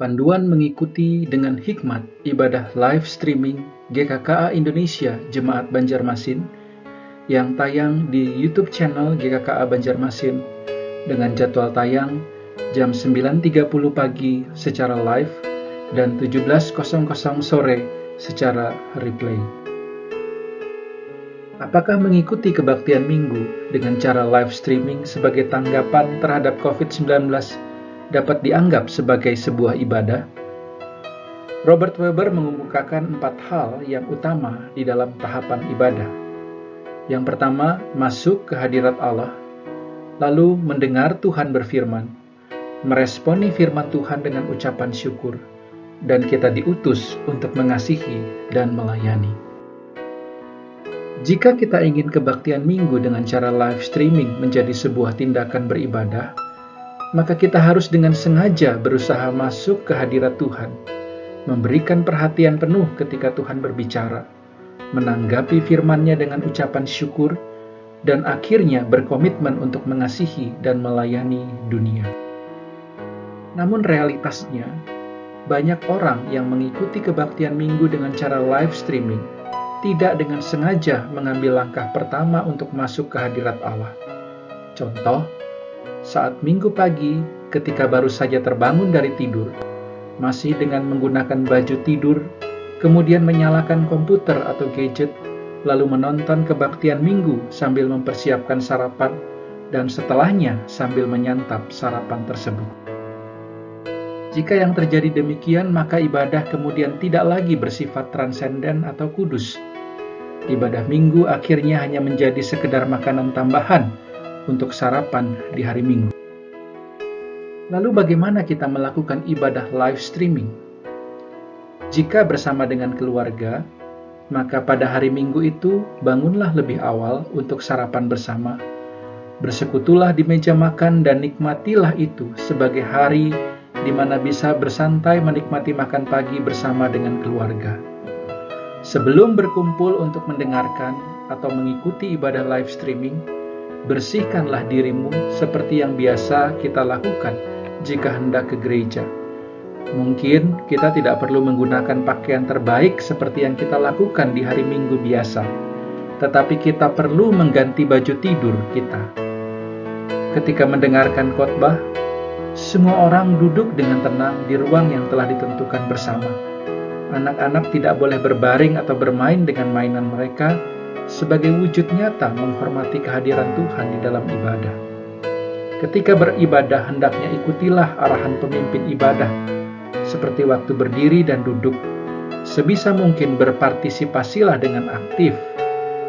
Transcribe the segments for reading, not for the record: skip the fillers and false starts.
Panduan mengikuti dengan hikmat ibadah live streaming GKKA Indonesia Jemaat Banjarmasin yang tayang di YouTube channel GKKA Banjarmasin dengan jadwal tayang jam 9.30 pagi secara live dan 17.00 sore secara replay. Apakah mengikuti kebaktian minggu dengan cara live streaming sebagai tanggapan terhadap COVID-19 dapat dianggap sebagai sebuah ibadah? Robert Weber mengemukakan 4 hal yang utama di dalam tahapan ibadah. Yang pertama, masuk ke hadirat Allah, lalu mendengar Tuhan berfirman, meresponi firman Tuhan dengan ucapan syukur, dan kita diutus untuk mengasihi dan melayani. Jika kita ingin kebaktian minggu dengan cara live streaming menjadi sebuah tindakan beribadah, maka kita harus dengan sengaja berusaha masuk ke hadirat Tuhan, memberikan perhatian penuh ketika Tuhan berbicara, menanggapi firman-Nya dengan ucapan syukur, dan akhirnya berkomitmen untuk mengasihi dan melayani dunia. Namun realitasnya, banyak orang yang mengikuti kebaktian minggu dengan cara live streaming tidak dengan sengaja mengambil langkah pertama untuk masuk ke hadirat Allah. Contoh, saat minggu pagi ketika baru saja terbangun dari tidur, masih dengan menggunakan baju tidur, kemudian menyalakan komputer atau gadget, lalu menonton kebaktian minggu sambil mempersiapkan sarapan, dan setelahnya sambil menyantap sarapan tersebut. Jika yang terjadi demikian, maka ibadah kemudian tidak lagi bersifat transenden atau kudus. Ibadah minggu akhirnya hanya menjadi sekedar makanan tambahan untuk sarapan di hari Minggu. Lalu bagaimana kita melakukan ibadah live streaming? Jika bersama dengan keluarga, maka pada hari Minggu itu bangunlah lebih awal untuk sarapan bersama. Bersekutulah di meja makan dan nikmatilah itu sebagai hari di mana bisa bersantai menikmati makan pagi bersama dengan keluarga. Sebelum berkumpul untuk mendengarkan atau mengikuti ibadah live streaming, bersihkanlah dirimu seperti yang biasa kita lakukan jika hendak ke gereja. Mungkin kita tidak perlu menggunakan pakaian terbaik seperti yang kita lakukan di hari Minggu biasa, tetapi kita perlu mengganti baju tidur kita. Ketika mendengarkan khotbah, semua orang duduk dengan tenang di ruang yang telah ditentukan bersama. Anak-anak tidak boleh berbaring atau bermain dengan mainan mereka sebagai wujud nyata menghormati kehadiran Tuhan di dalam ibadah. Ketika beribadah, hendaknya ikutilah arahan pemimpin ibadah, seperti waktu berdiri dan duduk. Sebisa mungkin berpartisipasilah dengan aktif.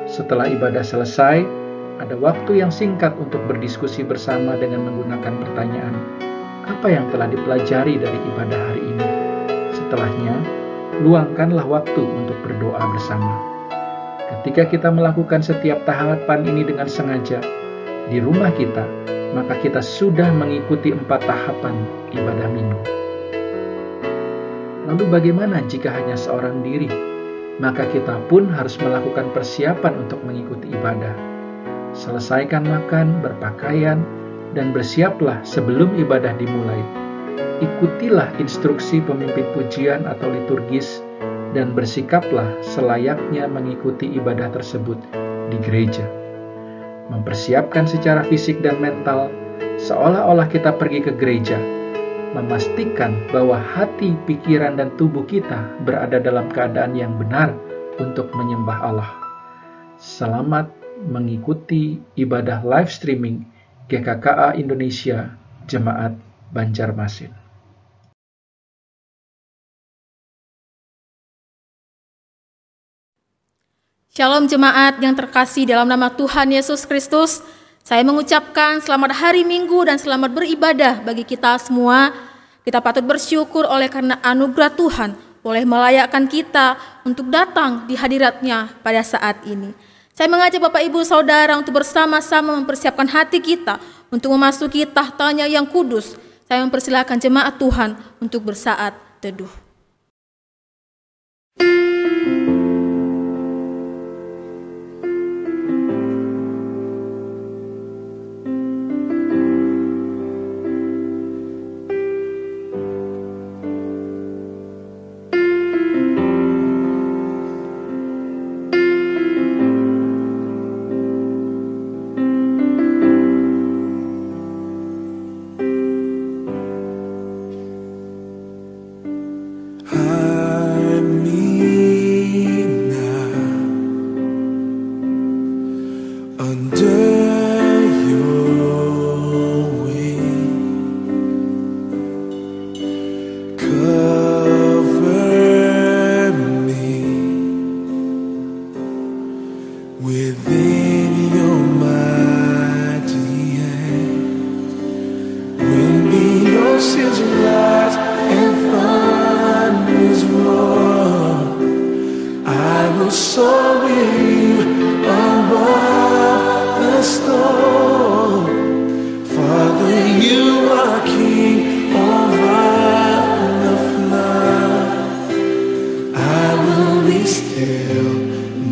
Setelah ibadah selesai, ada waktu yang singkat untuk berdiskusi bersama dengan menggunakan pertanyaan, apa yang telah dipelajari dari ibadah hari ini? Setelahnya, luangkanlah waktu untuk berdoa bersama. Ketika kita melakukan setiap tahapan ini dengan sengaja di rumah kita, maka kita sudah mengikuti 4 tahapan ibadah minggu. Lalu bagaimana jika hanya seorang diri? Maka kita pun harus melakukan persiapan untuk mengikuti ibadah. Selesaikan makan, berpakaian, dan bersiaplah sebelum ibadah dimulai. Ikutilah instruksi pemimpin pujian atau liturgis dan bersikaplah selayaknya mengikuti ibadah tersebut di gereja. Mempersiapkan secara fisik dan mental seolah-olah kita pergi ke gereja. Memastikan bahwa hati, pikiran, dan tubuh kita berada dalam keadaan yang benar untuk menyembah Allah. Selamat mengikuti ibadah live streaming GKKA Indonesia Jemaat Banjarmasin. Shalom jemaat yang terkasih dalam nama Tuhan Yesus Kristus. Saya mengucapkan selamat hari Minggu dan selamat beribadah bagi kita semua. Kita patut bersyukur oleh karena anugerah Tuhan boleh melayakkan kita untuk datang di hadirat-Nya pada saat ini. Saya mengajak Bapak Ibu Saudara untuk bersama-sama mempersiapkan hati kita untuk memasuki tahtanya yang kudus. Saya mempersilahkan jemaat Tuhan untuk bersaat teduh. soar with you above the storm. Father, you are King over the flood. I will be still,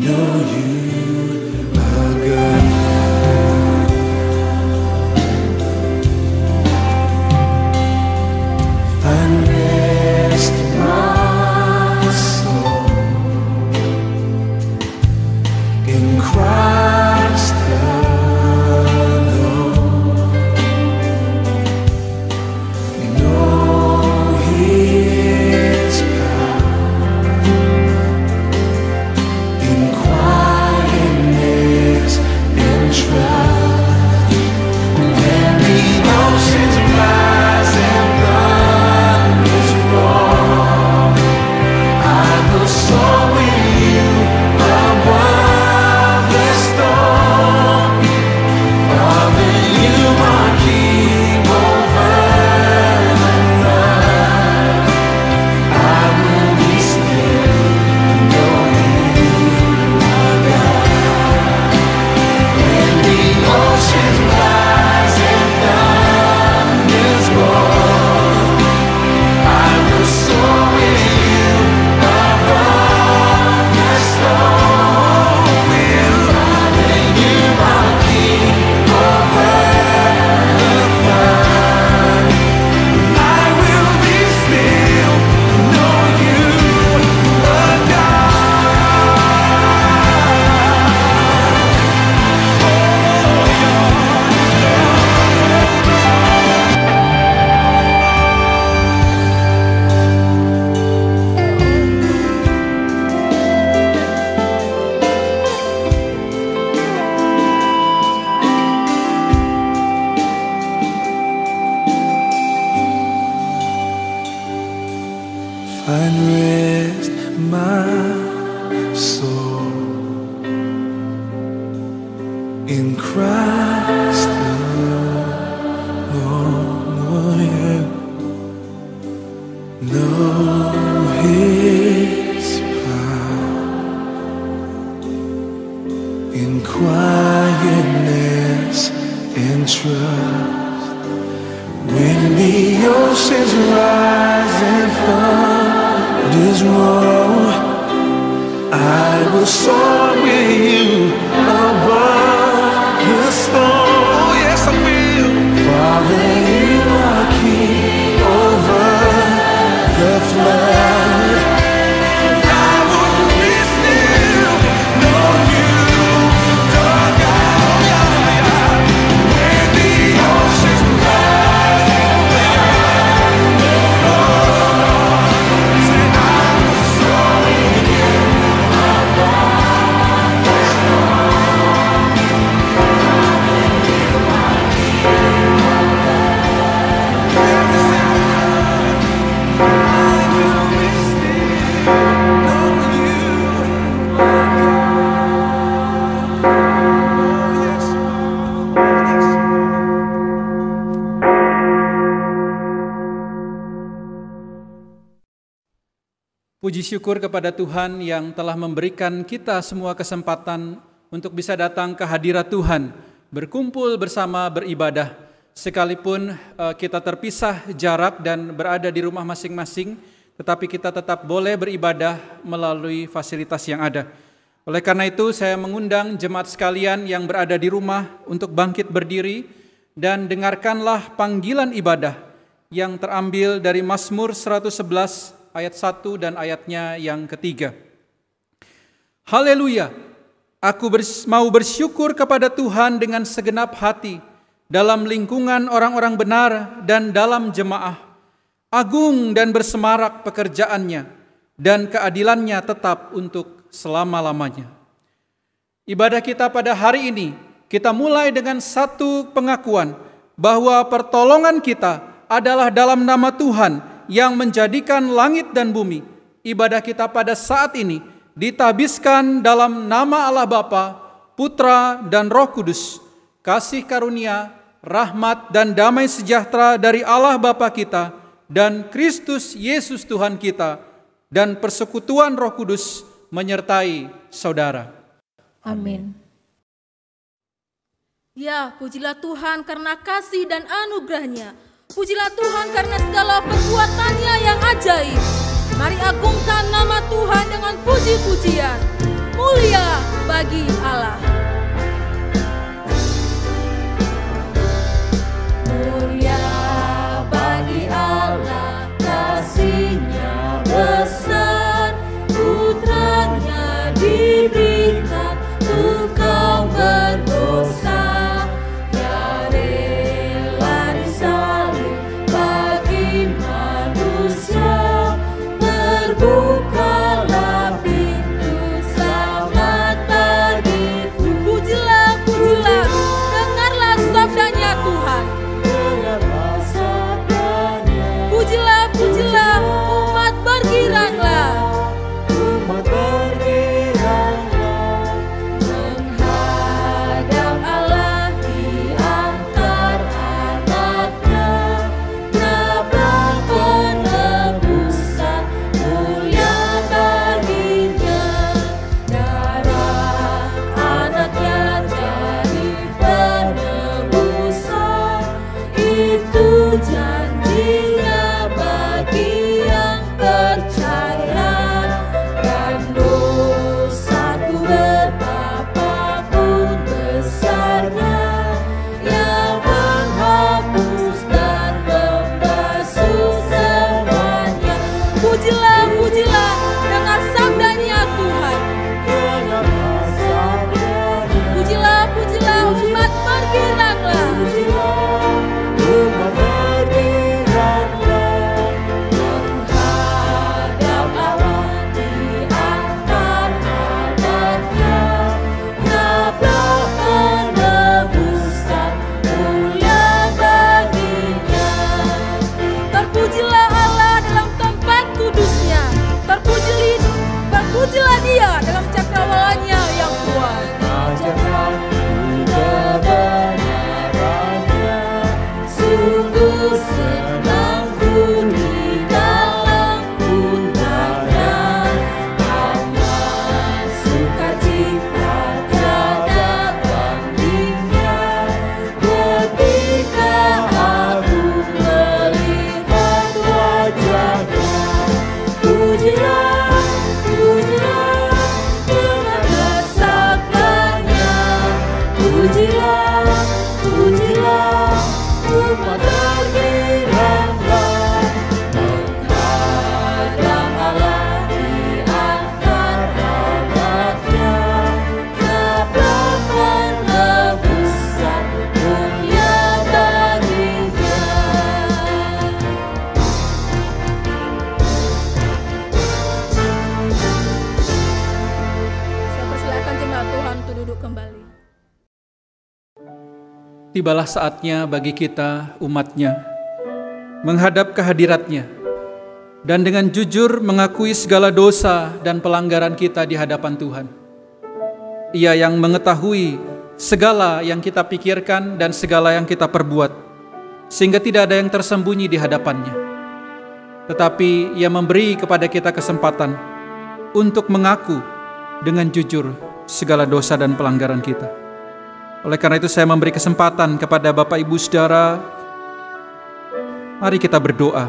know you are God. Find rest my soul in Christ alone. Know His power in quietness and trust. When the oceans rise and thunders roar, I will soar with you above the storm. Father, you are King over the night. I will be still, know you are God. When the oceans rise and thunders roar, I will soar with you above the storm. Father, you are King over the flood. I will be still, know you are Find rest my soul in Christ alone. Know His power in quietness and trust. When the oceans rise and thunders roar, I will soar with you above the storm. Yes, I will. Father, you are King over the flood. I will be still, know you are God. When the oceans rise and thunders roar, say I will soar with you above the storm. Puji syukur kepada Tuhan yang telah memberikan kita semua kesempatan untuk bisa datang ke hadirat Tuhan, berkumpul bersama beribadah. Sekalipun kita terpisah jarak dan berada di rumah masing-masing, tetapi kita tetap boleh beribadah melalui fasilitas yang ada. Oleh karena itu saya mengundang jemaat sekalian yang berada di rumah untuk bangkit berdiri dan dengarkanlah panggilan ibadah yang terambil dari Mazmur 111 ayat 1 dan ayatnya yang ketiga. Haleluya, aku mau bersyukur kepada Tuhan dengan segenap hati dalam lingkungan orang-orang benar dan dalam jemaah. Agung dan bersemarak pekerjaannya dan keadilannya tetap untuk selama-lamanya. Ibadah kita pada hari ini, kita mulai dengan satu pengakuan bahwa pertolongan kita adalah dalam nama Tuhan yang menjadikan langit dan bumi. Ibadah kita pada saat ini ditabiskan dalam nama Allah Bapa, Putra, dan Roh Kudus. Kasih karunia, rahmat, dan damai sejahtera dari Allah Bapa kita dan Kristus Yesus Tuhan kita, dan persekutuan Roh Kudus menyertai saudara. Amin. Ya, pujilah Tuhan karena kasih dan anugerah-Nya. Pujilah Tuhan karena segala perbuatan-Nya yang ajaib. Mari agungkan nama Tuhan dengan puji-pujian. Mulia bagi Allah. Mulia bagi Allah, kasih-Nya besar, putranya diberikan untuk kau berdosa. Dia rela disalib bagi manusia, terbukalah pintu selamat bagiku. Pujilah, pujilah, dengarlah sabdanya Tuhan. Pujilah, pujilah, umat bergiranglah. Umat bergiranglah menghadap Allah di antara anaknya. Nabrak penebusan mulia baginya. Darah anaknya jadi penebusan. Itu janjinya bagi yang percaya. Dan dosaku betapapun besarnya, yang menghapus dan membasuh semuanya. Pujilah, pujilah, dengar sabdanya Tuhan. Pujilah, pujilah, umat bergiranglah. Umat bergiranglah menghadap Allah di antara anaknya. Nabrak penebusan mulia baginya. Terpujilah Allah dalam tempat kudusnya. Terpujilah Dia dalam cakrawalanya yang kuat. Ajarkan kebenarannya, sungguh senangku di dalam putranya. Amat sukacita tiada bandingnya, ketika aku melihat wajahnya. Pujilah, pujilah, dengarlah sabdanya. Pujilah, pujilah, umat bergiranglah menghadap Allah di antara anaknya. Nabrak penebusan mulia baginya. Saya persilakan jemaat Tuhan untuk duduk kembali. Tibalah saatnya bagi kita, umat-Nya, menghadap kehadirat-Nya dan dengan jujur mengakui segala dosa dan pelanggaran kita di hadapan Tuhan. Ia yang mengetahui segala yang kita pikirkan dan segala yang kita perbuat, sehingga tidak ada yang tersembunyi di hadapan-Nya. Tetapi Ia memberi kepada kita kesempatan untuk mengaku dengan jujur segala dosa dan pelanggaran kita. Oleh karena itu saya memberi kesempatan kepada Bapak Ibu Saudara, mari kita berdoa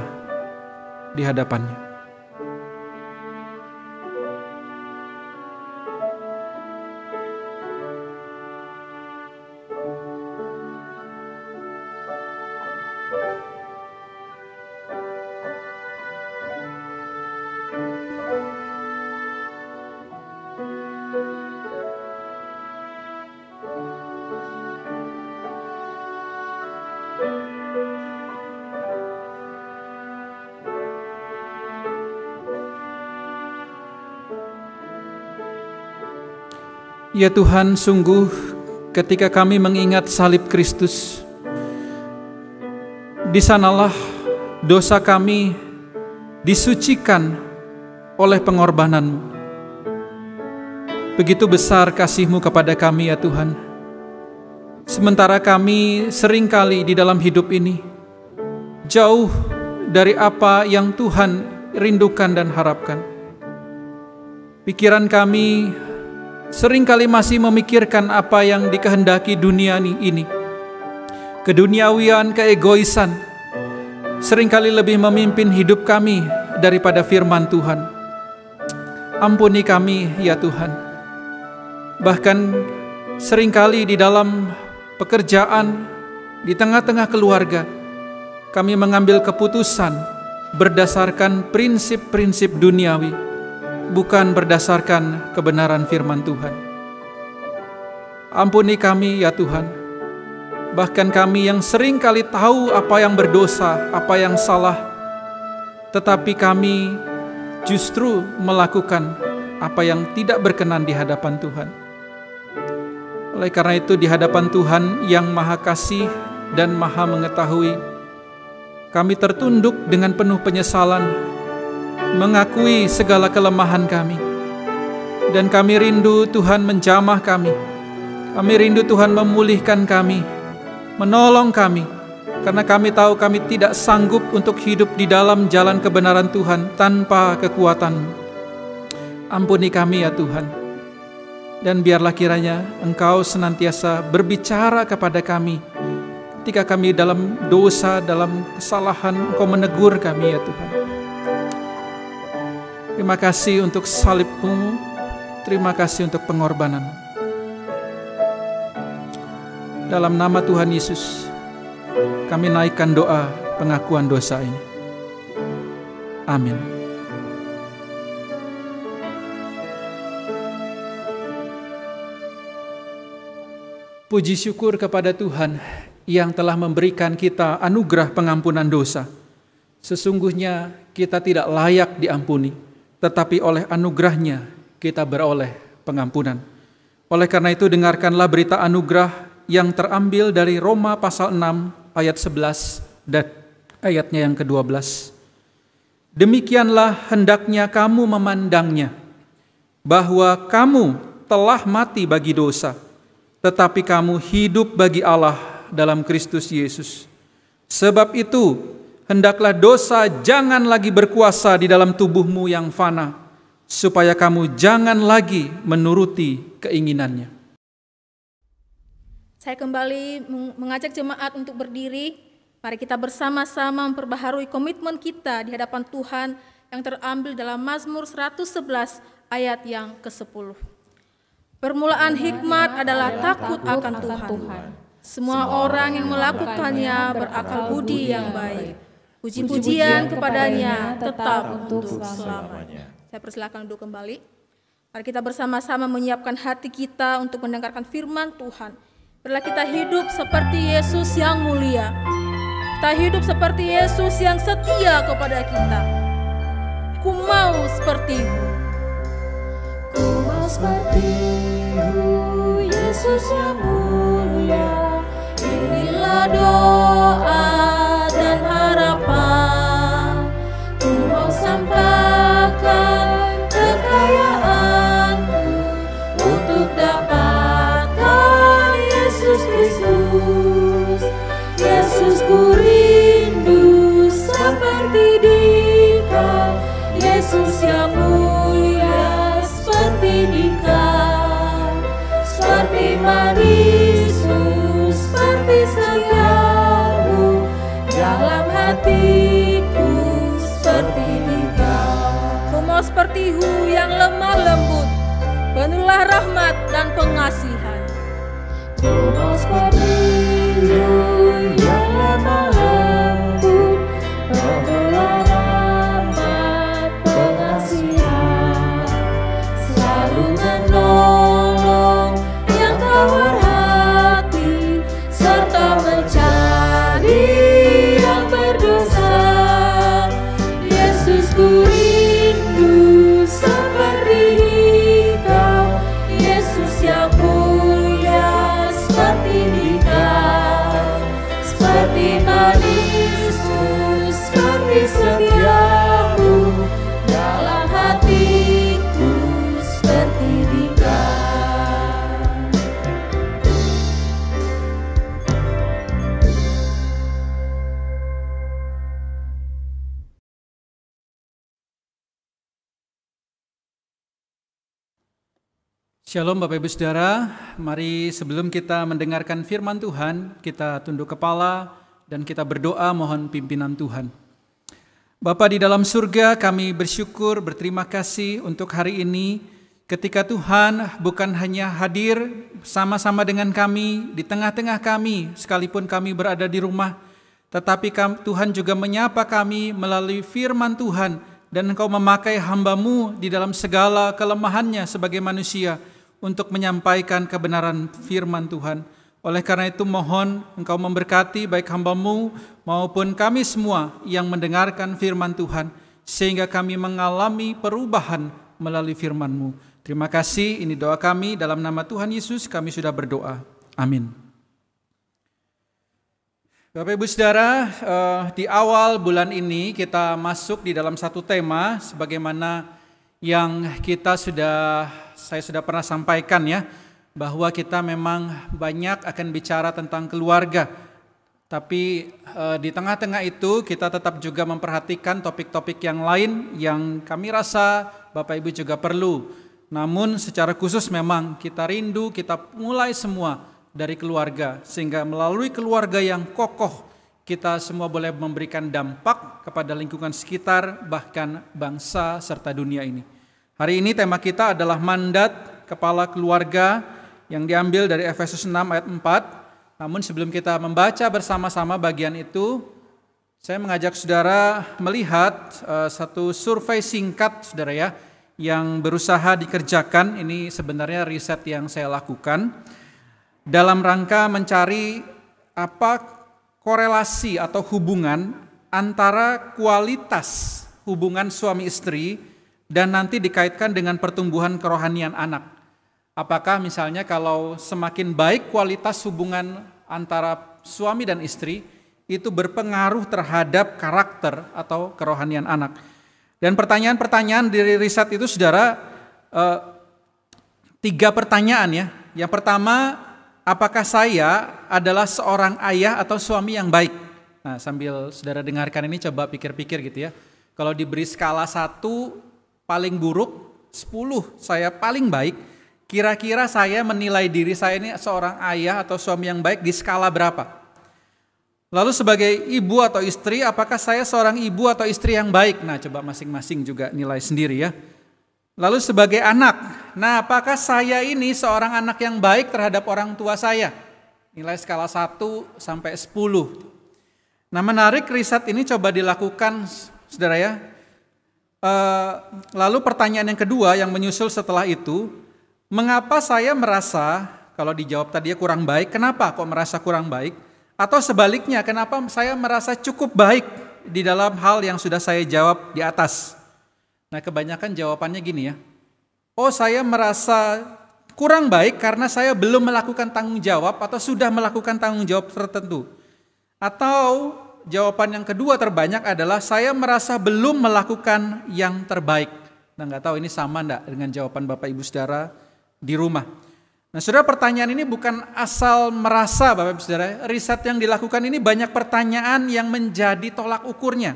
di hadapan-Nya. Ya Tuhan, sungguh ketika kami mengingat salib Kristus, di sanalah dosa kami disucikan oleh pengorbanan-Mu. Begitu besar kasih-Mu kepada kami ya Tuhan. Sementara kami seringkali di dalam hidup ini jauh dari apa yang Tuhan rindukan dan harapkan. Pikiran kami seringkali masih memikirkan apa yang dikehendaki dunia ini. Keduniawian, keegoisan, seringkali lebih memimpin hidup kami daripada firman Tuhan. Ampuni kami ya Tuhan. Bahkan seringkali di dalam pekerjaan, di tengah-tengah keluarga, kami mengambil keputusan berdasarkan prinsip-prinsip duniawi, bukan berdasarkan kebenaran firman Tuhan. Ampuni kami ya Tuhan. Bahkan kami yang sering kali tahu apa yang berdosa, apa yang salah, tetapi kami justru melakukan apa yang tidak berkenan di hadapan Tuhan. Oleh karena itu, di hadapan Tuhan yang Maha Kasih dan Maha Mengetahui, kami tertunduk dengan penuh penyesalan, mengakui segala kelemahan kami, dan kami rindu Tuhan menjamah kami. Kami rindu Tuhan memulihkan kami, menolong kami, karena kami tahu kami tidak sanggup untuk hidup di dalam jalan kebenaran Tuhan tanpa kekuatan. Ampuni kami ya Tuhan, dan biarlah kiranya Engkau senantiasa berbicara kepada kami. Ketika kami dalam dosa, dalam kesalahan, Engkau menegur kami ya Tuhan. Terima kasih untuk salib-Mu, terima kasih untuk pengorbanan. Dalam nama Tuhan Yesus, kami naikkan doa pengakuan dosa ini. Amin. Puji syukur kepada Tuhan yang telah memberikan kita anugerah pengampunan dosa. Sesungguhnya kita tidak layak diampuni, tetapi oleh anugerahnya kita beroleh pengampunan. Oleh karena itu, dengarkanlah berita anugerah yang terambil dari Roma pasal 6 ayat 11 dan ayatnya yang ke-12. Demikianlah hendaknya kamu memandangnya, bahwa kamu telah mati bagi dosa, tetapi kamu hidup bagi Allah dalam Kristus Yesus. Sebab itu, hendaklah dosa jangan lagi berkuasa di dalam tubuhmu yang fana, supaya kamu jangan lagi menuruti keinginannya. Saya kembali mengajak jemaat untuk berdiri. Mari kita bersama-sama memperbaharui komitmen kita di hadapan Tuhan yang terambil dalam Mazmur 111 ayat yang ke-10. Permulaan hikmat adalah takut akan Tuhan. Semua orang yang melakukannya berakal budi yang baik. Puji-pujian kepadanya tetap untuk selamanya. Saya persilakan duduk kembali. Mari kita bersama-sama menyiapkan hati kita untuk mendengarkan firman Tuhan. Biarlah kita hidup seperti Yesus yang mulia. Kita hidup seperti Yesus yang setia kepada kita. Ku mau seperti-Mu. Ku mau seperti-Mu, Yesus yang mulia. Inilah doa dan harapan. Ku mau sampaikan kekayaanku untuk dapatkan Yesus Kristus. Yesus, ku rindu seperti Dikau. Yesus yang mulia seperti Dikau. Seperti manismu, seperti setiamu dalam hatiku, seperti Dikau. Ku mau seperti-Hu yang lemah lembut, penuhlah rahmat dan pengasihan. Ku mau seperti-Mu yang lemah lembut, penuhlah rahmat pengasihan, selalu menolong yang tawar hati, serta mencari yang berdosa. Yesus, ku rindu seperti Dikau. Yesus yang mulia seperti Dikau. Seperti manismu, seperti setiamu dalam hatiku, seperti Dikau. Shalom Bapak Ibu Saudara, mari sebelum kita mendengarkan firman Tuhan, kita tunduk kepala dan kita berdoa mohon pimpinan Tuhan. Bapa di dalam surga, kami bersyukur, berterima kasih untuk hari ini ketika Tuhan bukan hanya hadir sama-sama dengan kami, di tengah-tengah kami, sekalipun kami berada di rumah, tetapi Tuhan juga menyapa kami melalui firman Tuhan, dan Engkau memakai hamba-Mu di dalam segala kelemahannya sebagai manusia untuk menyampaikan kebenaran firman Tuhan. Oleh karena itu mohon Engkau memberkati baik hamba-Mu maupun kami semua yang mendengarkan firman Tuhan, sehingga kami mengalami perubahan melalui firman-Mu. Terima kasih, ini doa kami dalam nama Tuhan Yesus kami sudah berdoa. Amin. Bapak Ibu Saudara, di awal bulan ini kita masuk di dalam satu tema sebagaimana yang saya sudah pernah sampaikan ya, bahwa kita memang banyak akan bicara tentang keluarga. Tapi di tengah-tengah itu kita tetap juga memperhatikan topik-topik yang lain yang kami rasa Bapak Ibu juga perlu. Namun secara khusus memang kita rindu, kita mulai semua dari keluarga, sehingga melalui keluarga yang kokoh kita semua boleh memberikan dampak kepada lingkungan sekitar, bahkan bangsa serta dunia ini. Hari ini tema kita adalah mandat kepala keluarga yang diambil dari Efesus 6 ayat 4. Namun sebelum kita membaca bersama-sama bagian itu, saya mengajak saudara melihat satu survei singkat saudara ya, yang berusaha dikerjakan. Ini sebenarnya riset yang saya lakukan dalam rangka mencari apa korelasi atau hubungan antara kualitas hubungan suami istri dan nanti dikaitkan dengan pertumbuhan kerohanian anak. Apakah misalnya kalau semakin baik kualitas hubungan antara suami dan istri, itu berpengaruh terhadap karakter atau kerohanian anak. Dan pertanyaan-pertanyaan dari riset itu saudara, 3 pertanyaan ya. Yang pertama, apakah saya adalah seorang ayah atau suami yang baik? Nah, sambil saudara dengarkan ini coba pikir-pikir gitu ya. Kalau diberi skala 1 paling buruk, 10 saya paling baik, kira-kira saya menilai diri saya ini seorang ayah atau suami yang baik di skala berapa? Lalu sebagai ibu atau istri, apakah saya seorang ibu atau istri yang baik? Nah, coba masing-masing juga nilai sendiri ya. Lalu sebagai anak, nah apakah saya ini seorang anak yang baik terhadap orang tua saya? Nilai skala 1 sampai 10. Nah, menarik riset ini coba dilakukan saudara ya. Lalu pertanyaan yang kedua yang menyusul setelah itu, mengapa saya merasa, kalau dijawab tadi kurang baik, kenapa kok merasa kurang baik? Atau sebaliknya, kenapa saya merasa cukup baik di dalam hal yang sudah saya jawab di atas? Nah, kebanyakan jawabannya gini ya. Oh, saya merasa kurang baik karena saya belum melakukan tanggung jawab atau sudah melakukan tanggung jawab tertentu. Atau jawaban yang kedua terbanyak adalah saya merasa belum melakukan yang terbaik. Nah, nggak tahu ini sama enggak dengan jawaban Bapak Ibu Saudara di rumah. Nah, saudara, pertanyaan ini bukan asal merasa Bapak Ibu Saudara. Riset yang dilakukan ini banyak pertanyaan yang menjadi tolak ukurnya.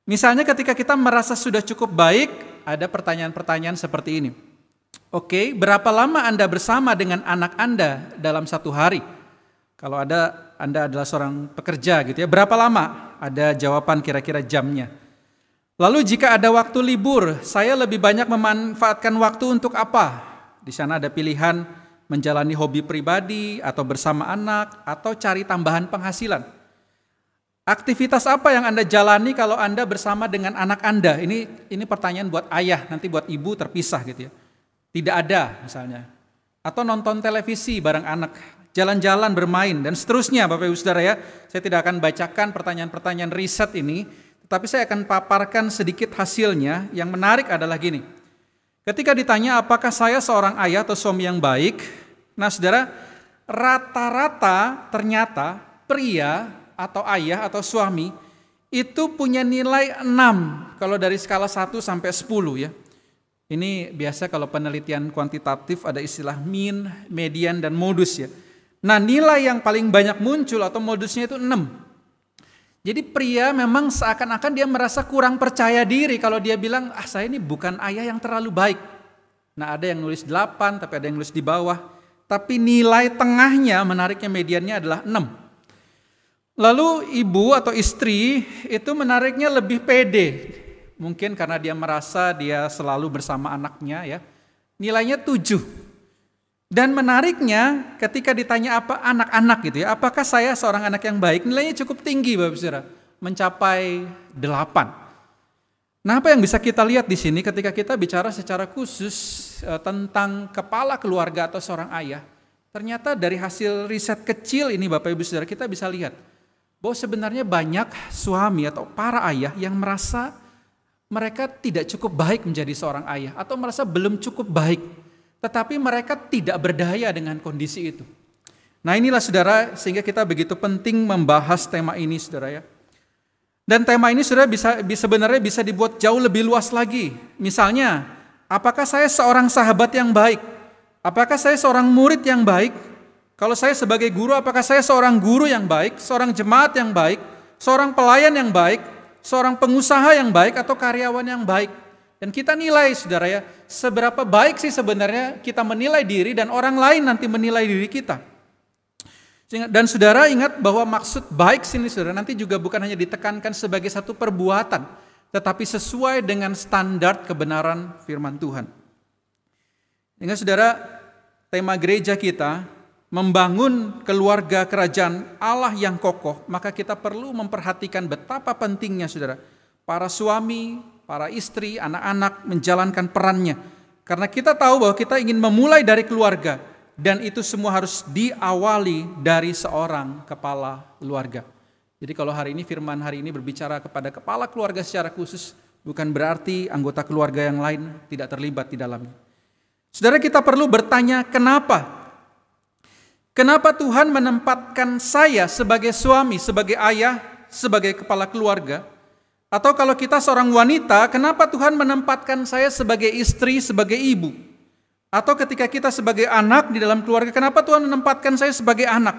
Misalnya ketika kita merasa sudah cukup baik, ada pertanyaan-pertanyaan seperti ini. Oke, berapa lama Anda bersama dengan anak Anda dalam satu hari? Kalau Anda adalah seorang pekerja gitu ya, berapa lama? Ada jawaban kira-kira jamnya. Lalu jika ada waktu libur, saya lebih banyak memanfaatkan waktu untuk apa? Di sana ada pilihan menjalani hobi pribadi atau bersama anak atau cari tambahan penghasilan. Aktivitas apa yang Anda jalani kalau Anda bersama dengan anak Anda? Ini pertanyaan buat ayah, nanti buat ibu terpisah gitu ya. Tidak ada misalnya. Atau nonton televisi bareng anak, jalan-jalan bermain dan seterusnya Bapak Ibu Saudara ya. Saya tidak akan bacakan pertanyaan-pertanyaan riset ini, tetapi saya akan paparkan sedikit hasilnya. Yang menarik adalah gini. Ketika ditanya apakah saya seorang ayah atau suami yang baik, nah saudara, rata-rata ternyata pria atau ayah atau suami itu punya nilai 6 kalau dari skala 1 sampai 10 ya. Ini biasa kalau penelitian kuantitatif ada istilah mean, median, dan modus ya. Nah, nilai yang paling banyak muncul atau modusnya itu 6. Jadi pria memang seakan-akan dia merasa kurang percaya diri kalau dia bilang, saya ini bukan ayah yang terlalu baik. Nah, ada yang nulis 8, tapi ada yang nulis di bawah. Tapi nilai tengahnya, menariknya mediannya adalah 6. Lalu ibu atau istri itu menariknya lebih pede. Mungkin karena dia merasa dia selalu bersama anaknya ya. Nilainya 7. Dan menariknya ketika ditanya apa anak-anak gitu ya, apakah saya seorang anak yang baik? Nilainya cukup tinggi Bapak Saudara, mencapai 8. Nah, apa yang bisa kita lihat di sini ketika kita bicara secara khusus tentang kepala keluarga atau seorang ayah, ternyata dari hasil riset kecil ini Bapak Ibu Saudara kita bisa lihat bahwa sebenarnya banyak suami atau para ayah yang merasa mereka tidak cukup baik menjadi seorang ayah atau merasa belum cukup baik, tetapi mereka tidak berdaya dengan kondisi itu. Nah, inilah Saudara sehingga kita begitu penting membahas tema ini Saudara ya. Dan tema ini Saudara sebenarnya bisa dibuat jauh lebih luas lagi. Misalnya, apakah saya seorang sahabat yang baik? Apakah saya seorang murid yang baik? Kalau saya sebagai guru, apakah saya seorang guru yang baik? Seorang jemaat yang baik? Seorang pelayan yang baik? Seorang pengusaha yang baik atau karyawan yang baik? Dan kita nilai Saudara ya, seberapa baik sih sebenarnya kita menilai diri dan orang lain nanti menilai diri kita. Dan Saudara ingat bahwa maksud baik sini Saudara nanti juga bukan hanya ditekankan sebagai satu perbuatan, tetapi sesuai dengan standar kebenaran firman Tuhan. Ingat Saudara, tema gereja kita membangun keluarga kerajaan Allah yang kokoh, maka kita perlu memperhatikan betapa pentingnya Saudara, para suami, para istri, anak-anak menjalankan perannya. Karena kita tahu bahwa kita ingin memulai dari keluarga, dan itu semua harus diawali dari seorang kepala keluarga. Jadi kalau hari ini firman hari ini berbicara kepada kepala keluarga secara khusus, bukan berarti anggota keluarga yang lain tidak terlibat di dalamnya. Saudara, kita perlu bertanya kenapa? Kenapa Tuhan menempatkan saya sebagai suami, sebagai ayah, sebagai kepala keluarga? Atau kalau kita seorang wanita, kenapa Tuhan menempatkan saya sebagai istri, sebagai ibu? Atau ketika kita sebagai anak di dalam keluarga, kenapa Tuhan menempatkan saya sebagai anak?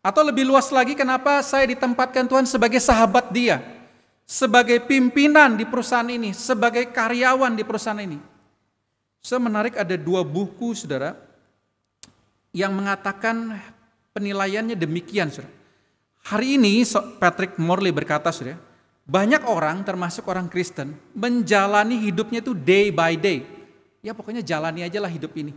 Atau lebih luas lagi, kenapa saya ditempatkan Tuhan sebagai sahabat Dia? Sebagai pimpinan di perusahaan ini, sebagai karyawan di perusahaan ini. Menarik ada 2 buku Saudara, yang mengatakan penilaiannya demikian Saudara. Hari ini Patrick Morley berkata Saudara, banyak orang termasuk orang Kristen menjalani hidupnya itu day by day. Ya pokoknya jalani aja lah hidup ini.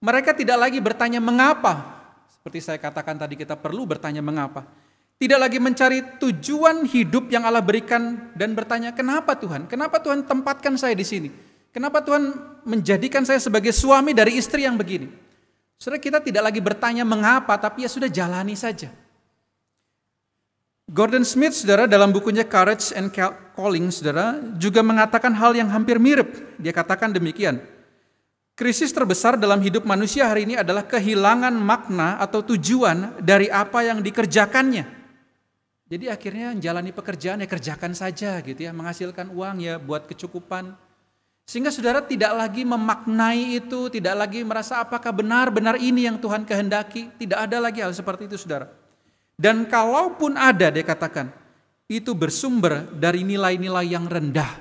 Mereka tidak lagi bertanya mengapa. Seperti saya katakan tadi, kita perlu bertanya mengapa. Tidak lagi mencari tujuan hidup yang Allah berikan dan bertanya kenapa Tuhan? Kenapa Tuhan tempatkan saya di sini? Kenapa Tuhan menjadikan saya sebagai suami dari istri yang begini? Saudara, kita tidak lagi bertanya mengapa, tapi ya sudah jalani saja. Gordon Smith, Saudara, dalam bukunya Courage and Calling, Saudara, juga mengatakan hal yang hampir mirip. Dia katakan demikian, krisis terbesar dalam hidup manusia hari ini adalah kehilangan makna atau tujuan dari apa yang dikerjakannya. Jadi akhirnya menjalani pekerjaan ya kerjakan saja gitu ya, menghasilkan uang ya buat kecukupan. Sehingga Saudara tidak lagi memaknai itu, tidak lagi merasa apakah benar-benar ini yang Tuhan kehendaki. Tidak ada lagi hal seperti itu Saudara. Dan kalaupun ada, dia katakan, itu bersumber dari nilai-nilai yang rendah.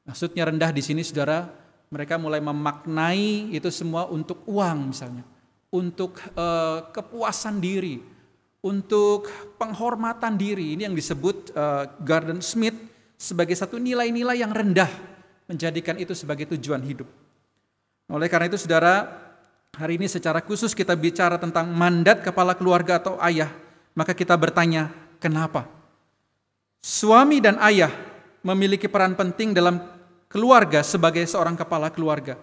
Maksudnya rendah di sini Saudara, mereka mulai memaknai itu semua untuk uang misalnya, untuk kepuasan diri, untuk penghormatan diri. Ini yang disebut Gordon Smith sebagai satu nilai-nilai yang rendah, menjadikan itu sebagai tujuan hidup. Oleh karena itu Saudara, hari ini secara khusus kita bicara tentang mandat kepala keluarga atau ayah. Maka kita bertanya, kenapa? Suami dan ayah memiliki peran penting dalam keluarga sebagai seorang kepala keluarga.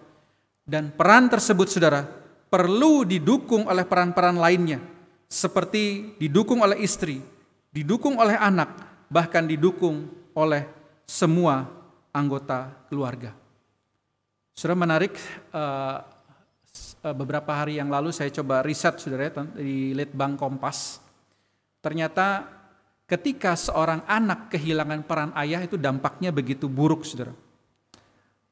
Dan peran tersebut, Saudara, perlu didukung oleh peran-peran lainnya. Seperti didukung oleh istri, didukung oleh anak, bahkan didukung oleh semua anggota keluarga. Saudara, menarik, beberapa hari yang lalu saya coba riset, Saudara, di Litbang Kompas. Ternyata ketika seorang anak kehilangan peran ayah itu dampaknya begitu buruk, Saudara.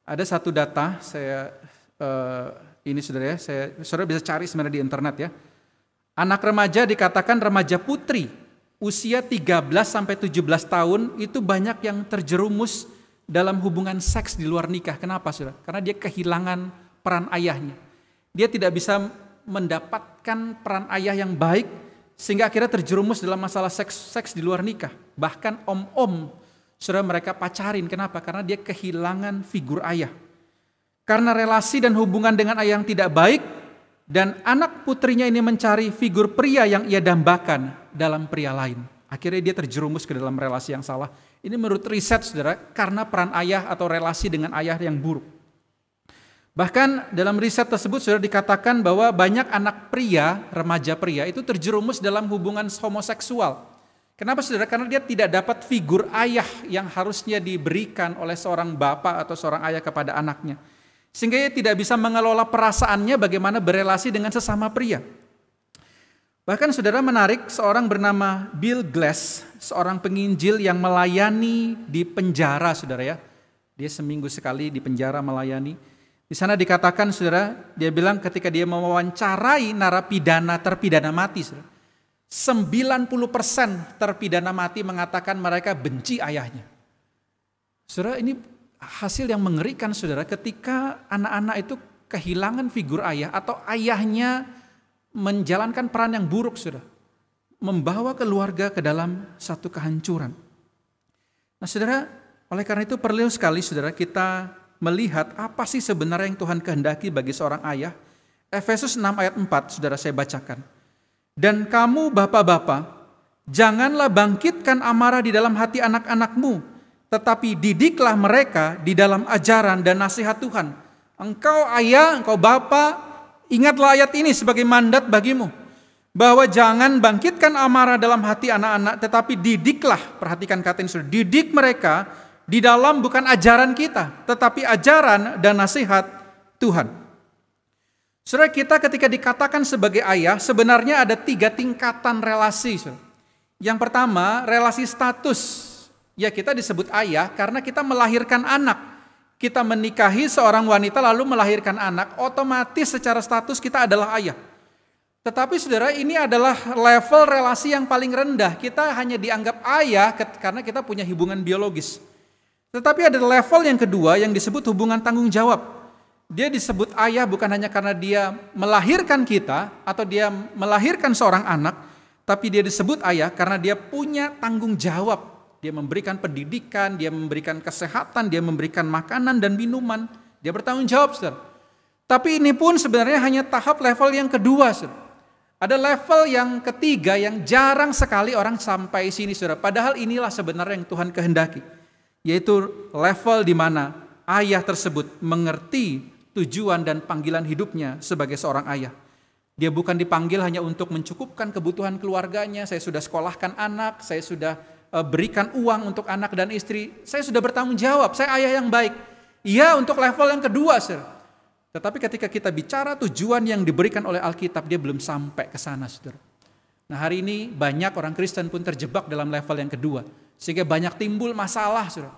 Ada satu data, Saudara bisa cari sebenarnya di internet ya. Anak remaja dikatakan remaja putri, usia 13-17 tahun itu banyak yang terjerumus dalam hubungan seks di luar nikah. Kenapa Saudara? Karena dia kehilangan peran ayahnya. Dia tidak bisa mendapatkan peran ayah yang baik, sehingga akhirnya terjerumus dalam masalah seks di luar nikah. Bahkan om-om sudah mereka pacarin. Kenapa? Karena dia kehilangan figur ayah. Karena relasi dan hubungan dengan ayah yang tidak baik, dan anak putrinya ini mencari figur pria yang ia dambakan dalam pria lain. Akhirnya dia terjerumus ke dalam relasi yang salah. Ini menurut riset saudara, karena peran ayah atau relasi dengan ayah yang buruk. Bahkan dalam riset tersebut sudah dikatakan bahwa banyak anak pria, remaja pria itu terjerumus dalam hubungan homoseksual. Kenapa saudara? Karena dia tidak dapat figur ayah yang harusnya diberikan oleh seorang bapak atau seorang ayah kepada anaknya. Sehingga dia tidak bisa mengelola perasaannya bagaimana berelasi dengan sesama pria. Bahkan saudara, menarik, seorang bernama Bill Glass, seorang penginjil yang melayani di penjara saudara ya. Dia seminggu sekali di penjara melayani. Di sana dikatakan saudara, dia bilang ketika dia mewawancarai narapidana terpidana mati, saudara, 90% terpidana mati mengatakan mereka benci ayahnya. Saudara, ini hasil yang mengerikan saudara, ketika anak-anak itu kehilangan figur ayah atau ayahnya menjalankan peran yang buruk saudara, membawa keluarga ke dalam satu kehancuran. Nah saudara, oleh karena itu perlu sekali saudara kita melihat apa sih sebenarnya yang Tuhan kehendaki bagi seorang ayah. Efesus 6 ayat 4 saudara saya bacakan. Dan kamu bapak-bapak, janganlah bangkitkan amarah di dalam hati anak-anakmu, tetapi didiklah mereka di dalam ajaran dan nasihat Tuhan. Engkau ayah, engkau bapak, ingatlah ayat ini sebagai mandat bagimu. Bahwa jangan bangkitkan amarah dalam hati anak-anak, tetapi didiklah, perhatikan kata ini saudara, didik mereka di dalam bukan ajaran kita, tetapi ajaran dan nasihat Tuhan. Saudara, kita ketika dikatakan sebagai ayah, sebenarnya ada 3 tingkatan relasi. Yang pertama, relasi status. Ya, kita disebut ayah karena kita melahirkan anak. Kita menikahi seorang wanita lalu melahirkan anak, otomatis secara status kita adalah ayah. Tetapi saudara, ini adalah level relasi yang paling rendah. Kita hanya dianggap ayah karena kita punya hubungan biologis. Tetapi ada level yang kedua yang disebut hubungan tanggung jawab. Dia disebut ayah bukan hanya karena dia melahirkan kita atau dia melahirkan seorang anak, tapi dia disebut ayah karena dia punya tanggung jawab. Dia memberikan pendidikan, dia memberikan kesehatan, dia memberikan makanan dan minuman. Dia bertanggung jawab, saudara. Tapi ini pun sebenarnya hanya tahap level yang kedua, saudara. Ada level yang ketiga yang jarang sekali orang sampai sini, saudara. Padahal inilah sebenarnya yang Tuhan kehendaki. Yaitu level di mana ayah tersebut mengerti tujuan dan panggilan hidupnya sebagai seorang ayah. Dia bukan dipanggil hanya untuk mencukupkan kebutuhan keluarganya, saya sudah sekolahkan anak, saya sudah berikan uang untuk anak dan istri, saya sudah bertanggung jawab, saya ayah yang baik. Iya, untuk level yang kedua, saudara. Tetapi ketika kita bicara tujuan yang diberikan oleh Alkitab, dia belum sampai ke sana, saudara. Nah, hari ini banyak orang Kristen pun terjebak dalam level yang kedua. Sehingga banyak timbul masalah, saudara.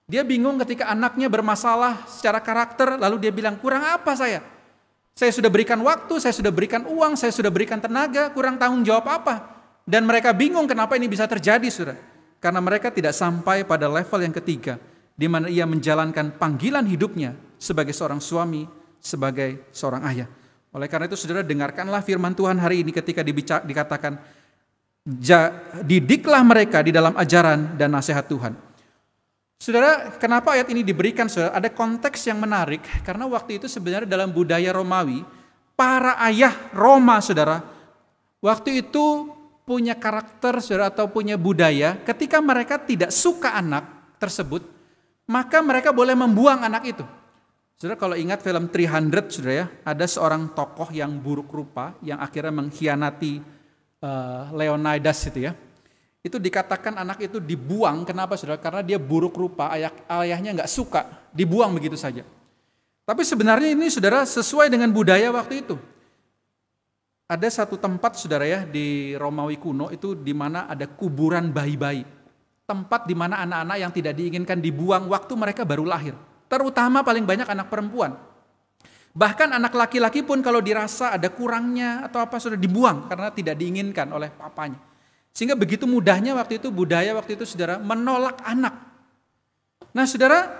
Dia bingung ketika anaknya bermasalah secara karakter, lalu dia bilang, kurang apa saya? Saya sudah berikan waktu, saya sudah berikan uang, saya sudah berikan tenaga, kurang tanggung jawab apa? Dan mereka bingung kenapa ini bisa terjadi, saudara. Karena mereka tidak sampai pada level yang ketiga, di mana ia menjalankan panggilan hidupnya sebagai seorang suami, sebagai seorang ayah. Oleh karena itu, saudara, dengarkanlah firman Tuhan hari ini ketika dikatakan, didiklah mereka di dalam ajaran dan nasihat Tuhan. Saudara, kenapa ayat ini diberikan, saudara? Ada konteks yang menarik, karena waktu itu sebenarnya dalam budaya Romawi, para ayah Roma, saudara, waktu itu punya karakter, saudara, atau punya budaya, ketika mereka tidak suka anak tersebut, maka mereka boleh membuang anak itu. Saudara, kalau ingat film 300, saudara ya, ada seorang tokoh yang buruk rupa, yang akhirnya mengkhianati Leonidas itu ya. Itu dikatakan anak itu dibuang, kenapa saudara? Karena dia buruk rupa, ayahnya nggak suka, dibuang begitu saja. Tapi sebenarnya ini saudara sesuai dengan budaya waktu itu. Ada satu tempat saudara ya di Romawi kuno itu di mana ada kuburan bayi-bayi. Tempat di mana anak-anak yang tidak diinginkan dibuang waktu mereka baru lahir. Terutama paling banyak anak perempuan. Bahkan anak laki-laki pun kalau dirasa ada kurangnya atau apa sudah dibuang karena tidak diinginkan oleh papanya. Sehingga begitu mudahnya waktu itu budaya waktu itu saudara menolak anak. Nah saudara,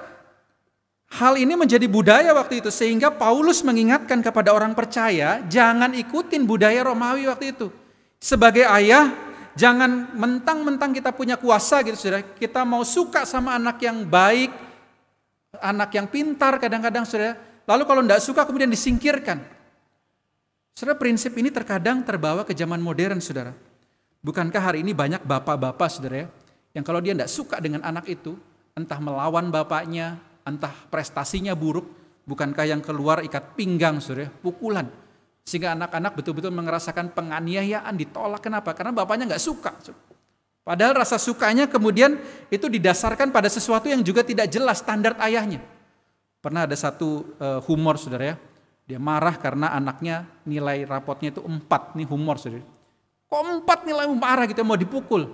Hal ini menjadi budaya waktu itu, sehingga Paulus mengingatkan kepada orang percaya, jangan ikutin budaya Romawi waktu itu. Sebagai ayah, jangan mentang-mentang kita punya kuasa gitu saudara, kita mau suka sama anak yang baik, anak yang pintar kadang-kadang saudara, lalu kalau tidak suka kemudian disingkirkan. Saudara, prinsip ini terkadang terbawa ke zaman modern saudara. Bukankah hari ini banyak bapak-bapak saudara ya, yang kalau dia tidak suka dengan anak itu, entah melawan bapaknya, entah prestasinya buruk, bukankah yang keluar ikat pinggang saudara, pukulan. Sehingga anak-anak betul-betul merasakan penganiayaan, ditolak. Kenapa? Karena bapaknya nggak suka. Padahal rasa sukanya kemudian itu didasarkan pada sesuatu yang juga tidak jelas standar ayahnya. Pernah ada satu humor saudara ya, dia marah karena anaknya nilai rapotnya itu 4, ini humor saudara. Kok 4 nilai marah gitu, mau dipukul.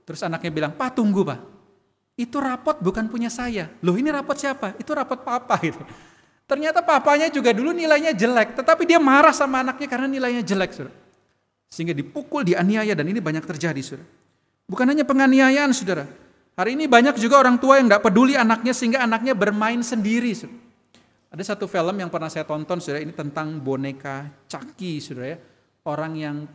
Terus anaknya bilang, "Pak tunggu Pak, itu rapot bukan punya saya. Loh ini rapot siapa? Itu rapot papa gitu." Ternyata papanya juga dulu nilainya jelek, tetapi dia marah sama anaknya karena nilainya jelek, saudara. Sehingga dipukul, dianiaya, dan ini banyak terjadi, saudara. Bukan hanya penganiayaan, saudara. Hari ini banyak juga orang tua yang gak peduli anaknya sehingga anaknya bermain sendiri, saudara. Ada satu film yang pernah saya tonton, saudara, ini tentang boneka Chucky, saudara ya.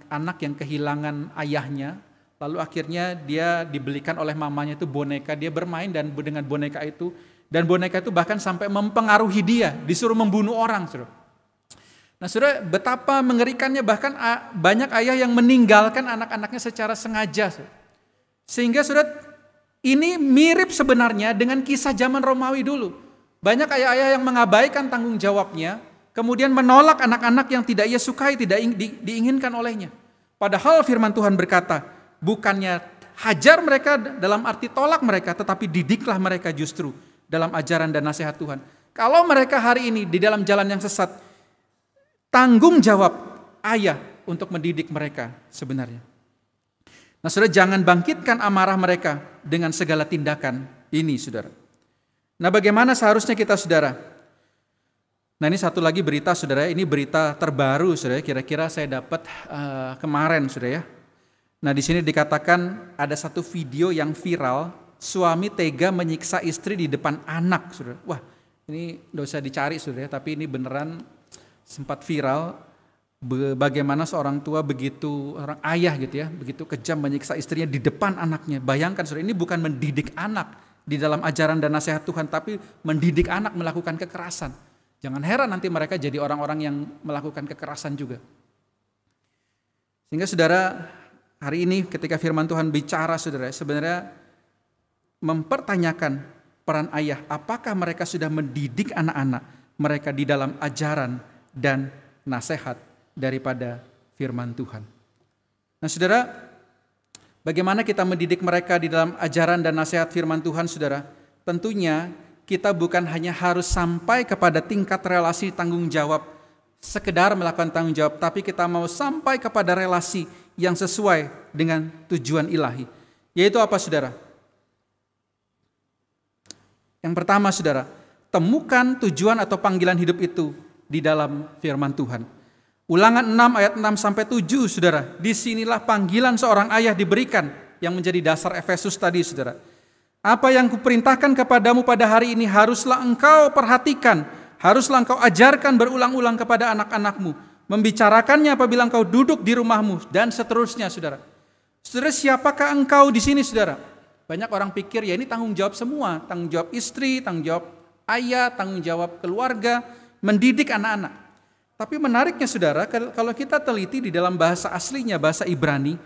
Anak yang kehilangan ayahnya, lalu akhirnya dia dibelikan oleh mamanya itu boneka, dia bermain dan dengan boneka itu, dan boneka itu bahkan sampai mempengaruhi dia, disuruh membunuh orang. Saudara. Nah saudara, betapa mengerikannya, bahkan banyak ayah yang meninggalkan anak-anaknya secara sengaja. Saudara. Sehingga saudara, ini mirip sebenarnya dengan kisah zaman Romawi dulu. Banyak ayah-ayah yang mengabaikan tanggung jawabnya, kemudian menolak anak-anak yang tidak ia sukai, tidak diinginkan olehnya. Padahal firman Tuhan berkata, bukannya hajar mereka dalam arti tolak mereka, tetapi didiklah mereka justru dalam ajaran dan nasihat Tuhan. Kalau mereka hari ini di dalam jalan yang sesat, tanggung jawab ayah untuk mendidik mereka sebenarnya. Nah saudara, jangan bangkitkan amarah mereka dengan segala tindakan ini saudara. Nah bagaimana seharusnya kita saudara? Nah ini satu lagi berita saudara, ini berita terbaru saudara, kira-kira saya dapat kemarin saudara ya. Nah di sini dikatakan ada satu video yang viral, suami tega menyiksa istri di depan anak, saudara. Wah, ini tidak usah dicari, saudara, tapi ini beneran sempat viral. Bagaimana seorang tua begitu, orang ayah gitu ya, begitu kejam menyiksa istrinya di depan anaknya. Bayangkan, saudara, ini bukan mendidik anak di dalam ajaran dan nasihat Tuhan, tapi mendidik anak melakukan kekerasan. Jangan heran nanti mereka jadi orang-orang yang melakukan kekerasan juga. Sehingga saudara, hari ini ketika firman Tuhan bicara saudara, sebenarnya mempertanyakan peran ayah, apakah mereka sudah mendidik anak-anak mereka di dalam ajaran dan nasihat daripada firman Tuhan. Nah saudara, bagaimana kita mendidik mereka di dalam ajaran dan nasihat firman Tuhan saudara? Tentunya kita bukan hanya harus sampai kepada tingkat relasi tanggung jawab, sekedar melakukan tanggung jawab, tapi kita mau sampai kepada relasi yang sesuai dengan tujuan ilahi. Yaitu apa saudara? Yang pertama saudara, temukan tujuan atau panggilan hidup itu di dalam firman Tuhan. Ulangan 6 ayat 6-7 saudara, disinilah panggilan seorang ayah diberikan yang menjadi dasar Efesus tadi saudara. Apa yang kuperintahkan kepadamu pada hari ini haruslah engkau perhatikan, haruslah engkau ajarkan berulang-ulang kepada anak-anakmu, membicarakannya apabila engkau duduk di rumahmu, dan seterusnya saudara. Saudara, siapakah engkau di sini saudara? Banyak orang pikir ya ini tanggung jawab semua, tanggung jawab istri, tanggung jawab ayah, tanggung jawab keluarga, mendidik anak-anak. Tapi menariknya saudara, kalau kita teliti di dalam bahasa aslinya, bahasa Ibrani,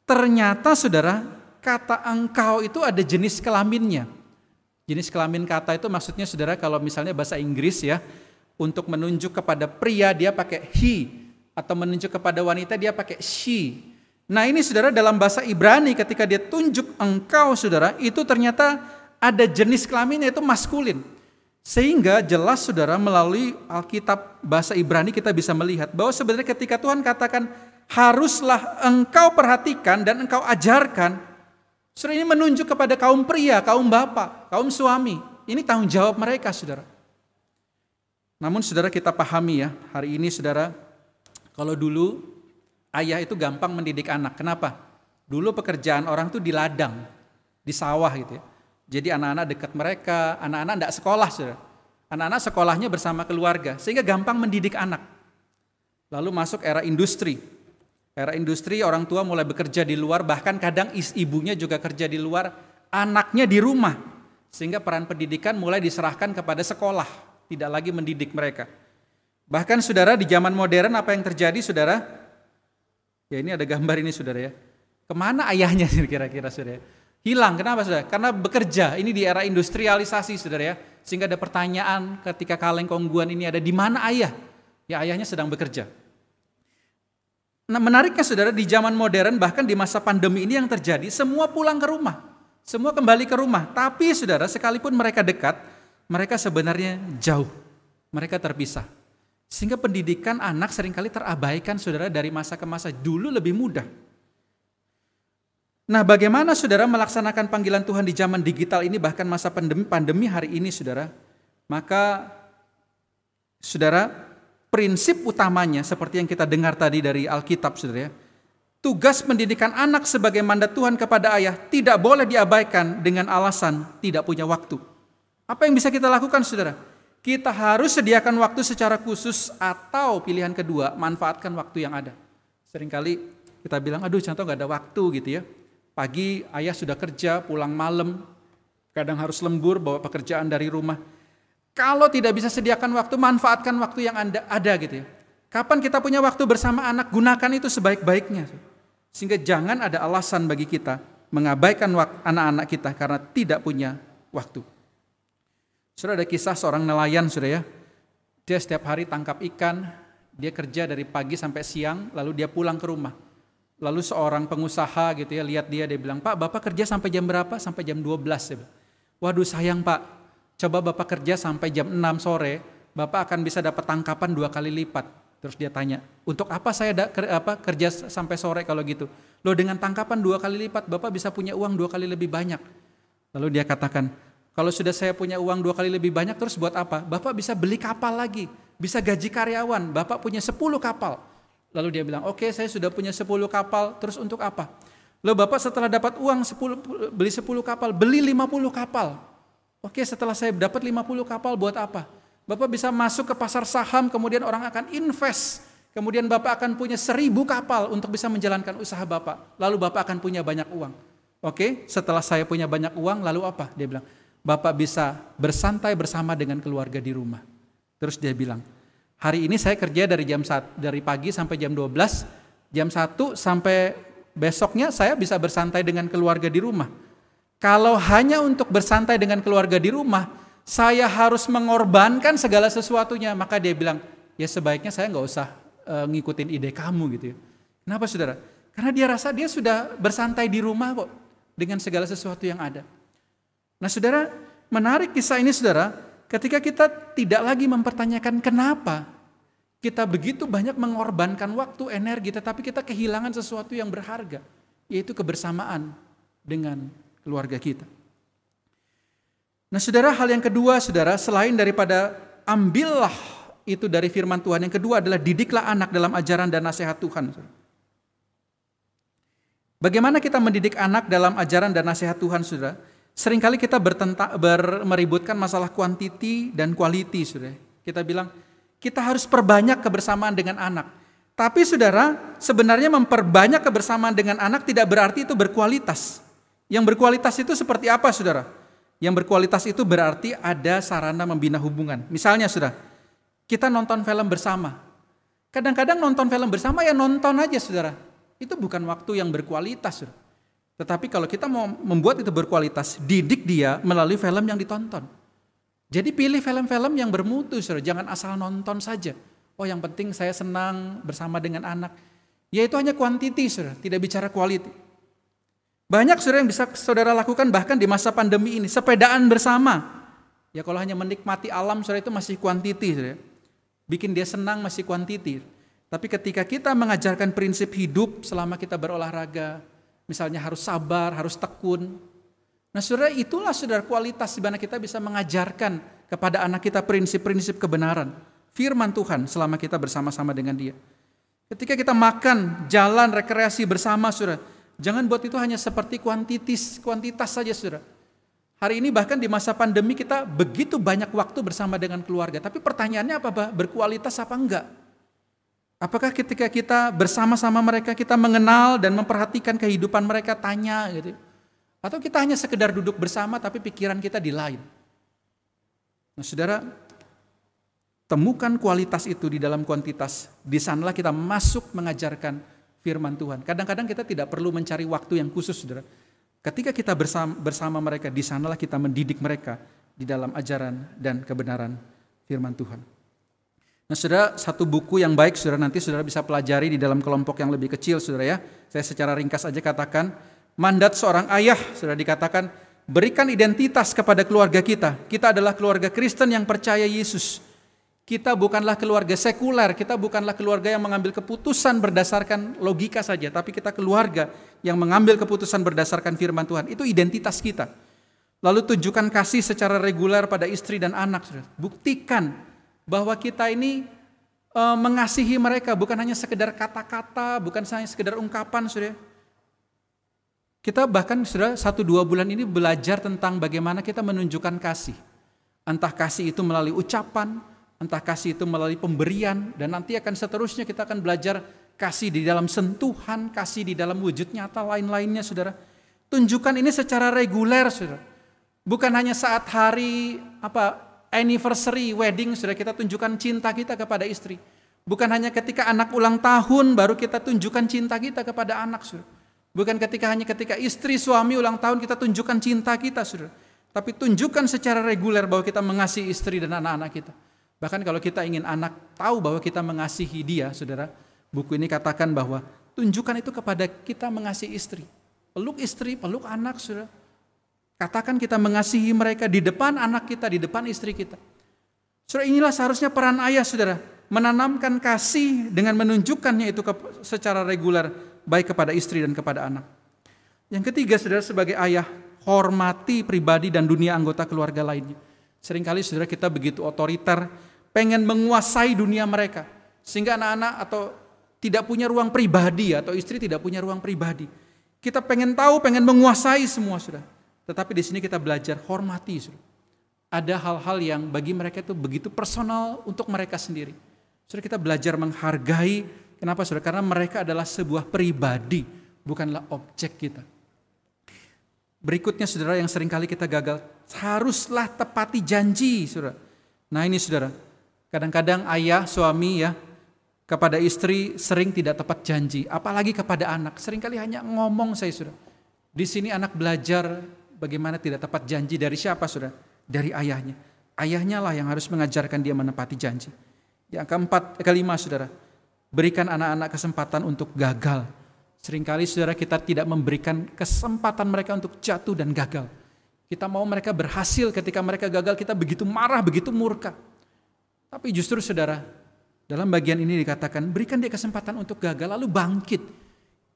ternyata saudara, kata engkau itu ada jenis kelaminnya. Jenis kelamin kata itu maksudnya saudara, kalau misalnya bahasa Inggris ya, untuk menunjuk kepada pria dia pakai he, atau menunjuk kepada wanita dia pakai she. Nah ini saudara, dalam bahasa Ibrani ketika dia tunjuk engkau saudara, itu ternyata ada jenis kelaminnya, itu maskulin. Sehingga jelas saudara, melalui Alkitab bahasa Ibrani kita bisa melihat bahwa sebenarnya ketika Tuhan katakan haruslah engkau perhatikan dan engkau ajarkan, saudara, ini menunjuk kepada kaum pria, kaum bapak, kaum suami. Ini tanggung jawab mereka saudara. Namun saudara, kita pahami ya, hari ini saudara, kalau dulu ayah itu gampang mendidik anak. Kenapa? Dulu pekerjaan orang tuh di ladang, di sawah gitu ya. Jadi anak-anak dekat mereka, anak-anak enggak sekolah saudara. Anak-anak sekolahnya bersama keluarga, sehingga gampang mendidik anak. Lalu masuk era industri. Era industri, orang tua mulai bekerja di luar, bahkan kadang ibunya juga kerja di luar, anaknya di rumah. Sehingga peran pendidikan mulai diserahkan kepada sekolah, tidak lagi mendidik mereka. Bahkan saudara, di zaman modern apa yang terjadi saudara? Ya ini ada gambar ini saudara ya. Kemana ayahnya kira-kira saudara? Hilang, kenapa saudara? Karena bekerja, ini di era industrialisasi saudara ya. Sehingga ada pertanyaan ketika Kaleng Kongguan ini ada, di mana ayah? Ya ayahnya sedang bekerja. Nah menariknya saudara, di zaman modern bahkan di masa pandemi ini yang terjadi, semua pulang ke rumah. Semua kembali ke rumah. Tapi saudara, sekalipun mereka dekat, mereka sebenarnya jauh. Mereka terpisah. Sehingga pendidikan anak seringkali terabaikan saudara dari masa ke masa. Dulu lebih mudah. Nah bagaimana saudara melaksanakan panggilan Tuhan di zaman digital ini, bahkan masa pandemi hari ini saudara? Maka saudara, prinsip utamanya seperti yang kita dengar tadi dari Alkitab saudara ya. Tugas pendidikan anak sebagai mandat Tuhan kepada ayah tidak boleh diabaikan dengan alasan tidak punya waktu. Apa yang bisa kita lakukan saudara? Kita harus sediakan waktu secara khusus, atau pilihan kedua, manfaatkan waktu yang ada. Seringkali kita bilang, aduh contoh gak ada waktu gitu ya. Pagi ayah sudah kerja, pulang malam, kadang harus lembur, bawa pekerjaan dari rumah. Kalau tidak bisa sediakan waktu, manfaatkan waktu yang ada gitu ya. Kapan kita punya waktu bersama anak, gunakan itu sebaik-baiknya. Sehingga jangan ada alasan bagi kita mengabaikan anak-anak kita karena tidak punya waktu. Sudah ada kisah seorang nelayan sudah ya. Dia setiap hari tangkap ikan, dia kerja dari pagi sampai siang, lalu dia pulang ke rumah. Lalu seorang pengusaha gitu ya, lihat dia bilang, Pak Bapak kerja sampai jam berapa? Sampai jam 12. Ya. Waduh sayang Pak, coba Bapak kerja sampai jam 6 sore, Bapak akan bisa dapat tangkapan 2 kali lipat. Terus dia tanya, untuk apa saya kerja sampai sore kalau gitu? Loh dengan tangkapan 2 kali lipat, Bapak bisa punya uang 2 kali lebih banyak. Lalu dia katakan, kalau sudah saya punya uang 2 kali lebih banyak, terus buat apa? Bapak bisa beli kapal lagi, bisa gaji karyawan, Bapak punya 10 kapal. Lalu dia bilang, oke saya sudah punya 10 kapal, terus untuk apa? Lalu Bapak setelah dapat uang beli 10 kapal, beli 50 kapal. Oke setelah saya dapat 50 kapal buat apa? Bapak bisa masuk ke pasar saham, kemudian orang akan invest. Kemudian Bapak akan punya 1000 kapal untuk bisa menjalankan usaha Bapak. Lalu Bapak akan punya banyak uang. Oke, setelah saya punya banyak uang, lalu apa? Dia bilang, Bapak bisa bersantai bersama dengan keluarga di rumah. Terus dia bilang, hari ini saya kerja dari pagi sampai jam 12, jam 1 sampai besoknya saya bisa bersantai dengan keluarga di rumah. Kalau hanya untuk bersantai dengan keluarga di rumah, saya harus mengorbankan segala sesuatunya. Maka dia bilang, ya sebaiknya saya nggak usah ngikutin ide kamu gitu ya. Kenapa saudara? Karena dia rasa dia sudah bersantai di rumah kok dengan segala sesuatu yang ada. Nah saudara, menarik kisah ini saudara, ketika kita tidak lagi mempertanyakan kenapa kita begitu banyak mengorbankan waktu, energi, tetapi kita kehilangan sesuatu yang berharga, yaitu kebersamaan dengan keluarga kita. Nah saudara, hal yang kedua saudara, selain daripada ambillah itu dari firman Tuhan, yang kedua adalah didiklah anak dalam ajaran dan nasihat Tuhan. Bagaimana kita mendidik anak dalam ajaran dan nasihat Tuhan saudara? Seringkali kita meributkan masalah quantity dan quality saudara. Kita bilang, kita harus perbanyak kebersamaan dengan anak. Tapi saudara, sebenarnya memperbanyak kebersamaan dengan anak tidak berarti itu berkualitas. Yang berkualitas itu seperti apa saudara? Yang berkualitas itu berarti ada sarana membina hubungan. Misalnya saudara, kita nonton film bersama. Kadang-kadang nonton film bersama ya nonton aja saudara. Itu bukan waktu yang berkualitas saudara. Tetapi kalau kita mau membuat itu berkualitas, didik dia melalui film yang ditonton. Jadi pilih film-film yang bermutu, saudara. Jangan asal nonton saja. Oh yang penting saya senang bersama dengan anak. Ya itu hanya quantity, saudara. Tidak bicara quality. Banyak saudara yang bisa saudara lakukan bahkan di masa pandemi ini. Sepedaan bersama. Ya kalau hanya menikmati alam, saudara itu masih quantity, saudara. Bikin dia senang masih quantity. Tapi ketika kita mengajarkan prinsip hidup selama kita berolahraga, misalnya harus sabar, harus tekun. Nah saudara, itulah saudara kualitas di mana kita bisa mengajarkan kepada anak kita prinsip-prinsip kebenaran. Firman Tuhan selama kita bersama-sama dengan dia. Ketika kita makan, jalan, rekreasi bersama saudara. Jangan buat itu hanya seperti kuantitas saja saudara. Hari ini bahkan di masa pandemi kita begitu banyak waktu bersama dengan keluarga. Tapi pertanyaannya apa, Pak? Berkualitas apa enggak? Apakah ketika kita bersama-sama mereka, kita mengenal dan memperhatikan kehidupan mereka, tanya gitu? Atau kita hanya sekedar duduk bersama tapi pikiran kita di lain? Nah saudara, temukan kualitas itu di dalam kuantitas. Di sanalah kita masuk mengajarkan firman Tuhan. Kadang-kadang kita tidak perlu mencari waktu yang khusus, saudara. Ketika kita bersama mereka, di sanalah kita mendidik mereka di dalam ajaran dan kebenaran firman Tuhan. Nah saudara, satu buku yang baik saudara nanti saudara bisa pelajari di dalam kelompok yang lebih kecil saudara ya. Saya secara ringkas aja katakan, mandat seorang ayah saudara dikatakan, berikan identitas kepada keluarga kita. Kita adalah keluarga Kristen yang percaya Yesus. Kita bukanlah keluarga sekuler, kita bukanlah keluarga yang mengambil keputusan berdasarkan logika saja, tapi kita keluarga yang mengambil keputusan berdasarkan firman Tuhan. Itu identitas kita. Lalu tunjukkan kasih secara reguler pada istri dan anak. Saudara. Buktikan bahwa kita ini mengasihi mereka, bukan hanya sekedar kata-kata, bukan hanya sekedar ungkapan. Saudara. Kita bahkan saudara 1-2 bulan ini belajar tentang bagaimana kita menunjukkan kasih. Entah kasih itu melalui ucapan, entah kasih itu melalui pemberian, dan nanti akan seterusnya kita akan belajar kasih di dalam sentuhan, kasih di dalam wujud nyata lain-lainnya saudara. Tunjukkan ini secara reguler saudara. Bukan hanya saat hari anniversary, wedding saudara kita tunjukkan cinta kita kepada istri. Bukan hanya ketika anak ulang tahun baru kita tunjukkan cinta kita kepada anak saudara. Bukan ketika istri suami ulang tahun kita tunjukkan cinta kita saudara. Tapi tunjukkan secara reguler bahwa kita mengasihi istri dan anak-anak kita. Bahkan kalau kita ingin anak tahu bahwa kita mengasihi dia, saudara, buku ini katakan bahwa tunjukkan itu kepada kita mengasihi istri. Peluk anak, saudara. Katakan kita mengasihi mereka di depan anak kita, di depan istri kita. Saudara, inilah seharusnya peran ayah, saudara. Menanamkan kasih dengan menunjukkannya itu secara reguler, baik kepada istri dan kepada anak. Yang ketiga, saudara, sebagai ayah, hormati pribadi dan dunia anggota keluarga lainnya. Seringkali saudara kita begitu otoriter, pengen menguasai dunia mereka. Sehingga anak-anak atau tidak punya ruang pribadi atau istri tidak punya ruang pribadi. Kita pengen tahu, pengen menguasai semua saudara. Tetapi di sini kita belajar hormati saudara. Ada hal-hal yang bagi mereka itu begitu personal untuk mereka sendiri. Saudara kita belajar menghargai. Kenapa saudara? Karena mereka adalah sebuah pribadi, bukanlah objek kita. Berikutnya saudara yang seringkali kita gagal, haruslah tepati janji saudara. Nah ini saudara, kadang-kadang ayah, suami ya, kepada istri sering tidak tepat janji, apalagi kepada anak. Seringkali hanya ngomong saya saudara. Di sini anak belajar bagaimana tidak tepat janji dari siapa saudara? Dari ayahnya. Ayahnya lah yang harus mengajarkan dia menepati janji. Yang kelima saudara, berikan anak-anak kesempatan untuk gagal. Seringkali saudara kita tidak memberikan kesempatan mereka untuk jatuh dan gagal. Kita mau mereka berhasil, ketika mereka gagal kita begitu marah, begitu murka. Tapi justru saudara, dalam bagian ini dikatakan berikan dia kesempatan untuk gagal lalu bangkit.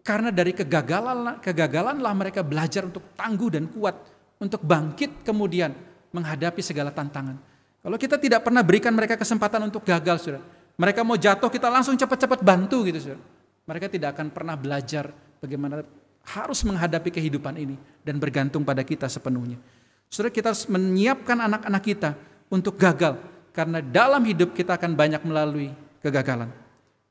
Karena dari kegagalanlah mereka belajar untuk tangguh dan kuat. Untuk bangkit kemudian menghadapi segala tantangan. Kalau kita tidak pernah berikan mereka kesempatan untuk gagal saudara. Mereka mau jatuh kita langsung cepat-cepat bantu gitu saudara. Mereka tidak akan pernah belajar bagaimana harus menghadapi kehidupan ini dan bergantung pada kita sepenuhnya. Saudara kita harus menyiapkan anak-anak kita untuk gagal karena dalam hidup kita akan banyak melalui kegagalan.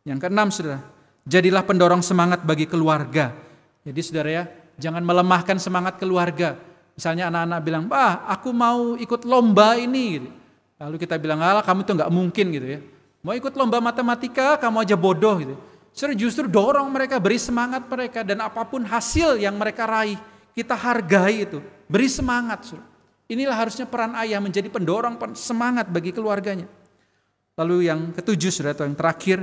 Yang keenam saudara, jadilah pendorong semangat bagi keluarga. Jadi saudara ya, jangan melemahkan semangat keluarga. Misalnya anak-anak bilang, "Pak, aku mau ikut lomba ini." Lalu kita bilang, "Alah, kamu tuh nggak mungkin gitu ya. Mau ikut lomba matematika, kamu aja bodoh gitu." Saudara justru dorong mereka, beri semangat mereka, dan apapun hasil yang mereka raih, kita hargai itu, beri semangat. Saudara. Inilah harusnya peran ayah menjadi pendorong semangat bagi keluarganya. Lalu yang ketujuh, saudara, atau yang terakhir,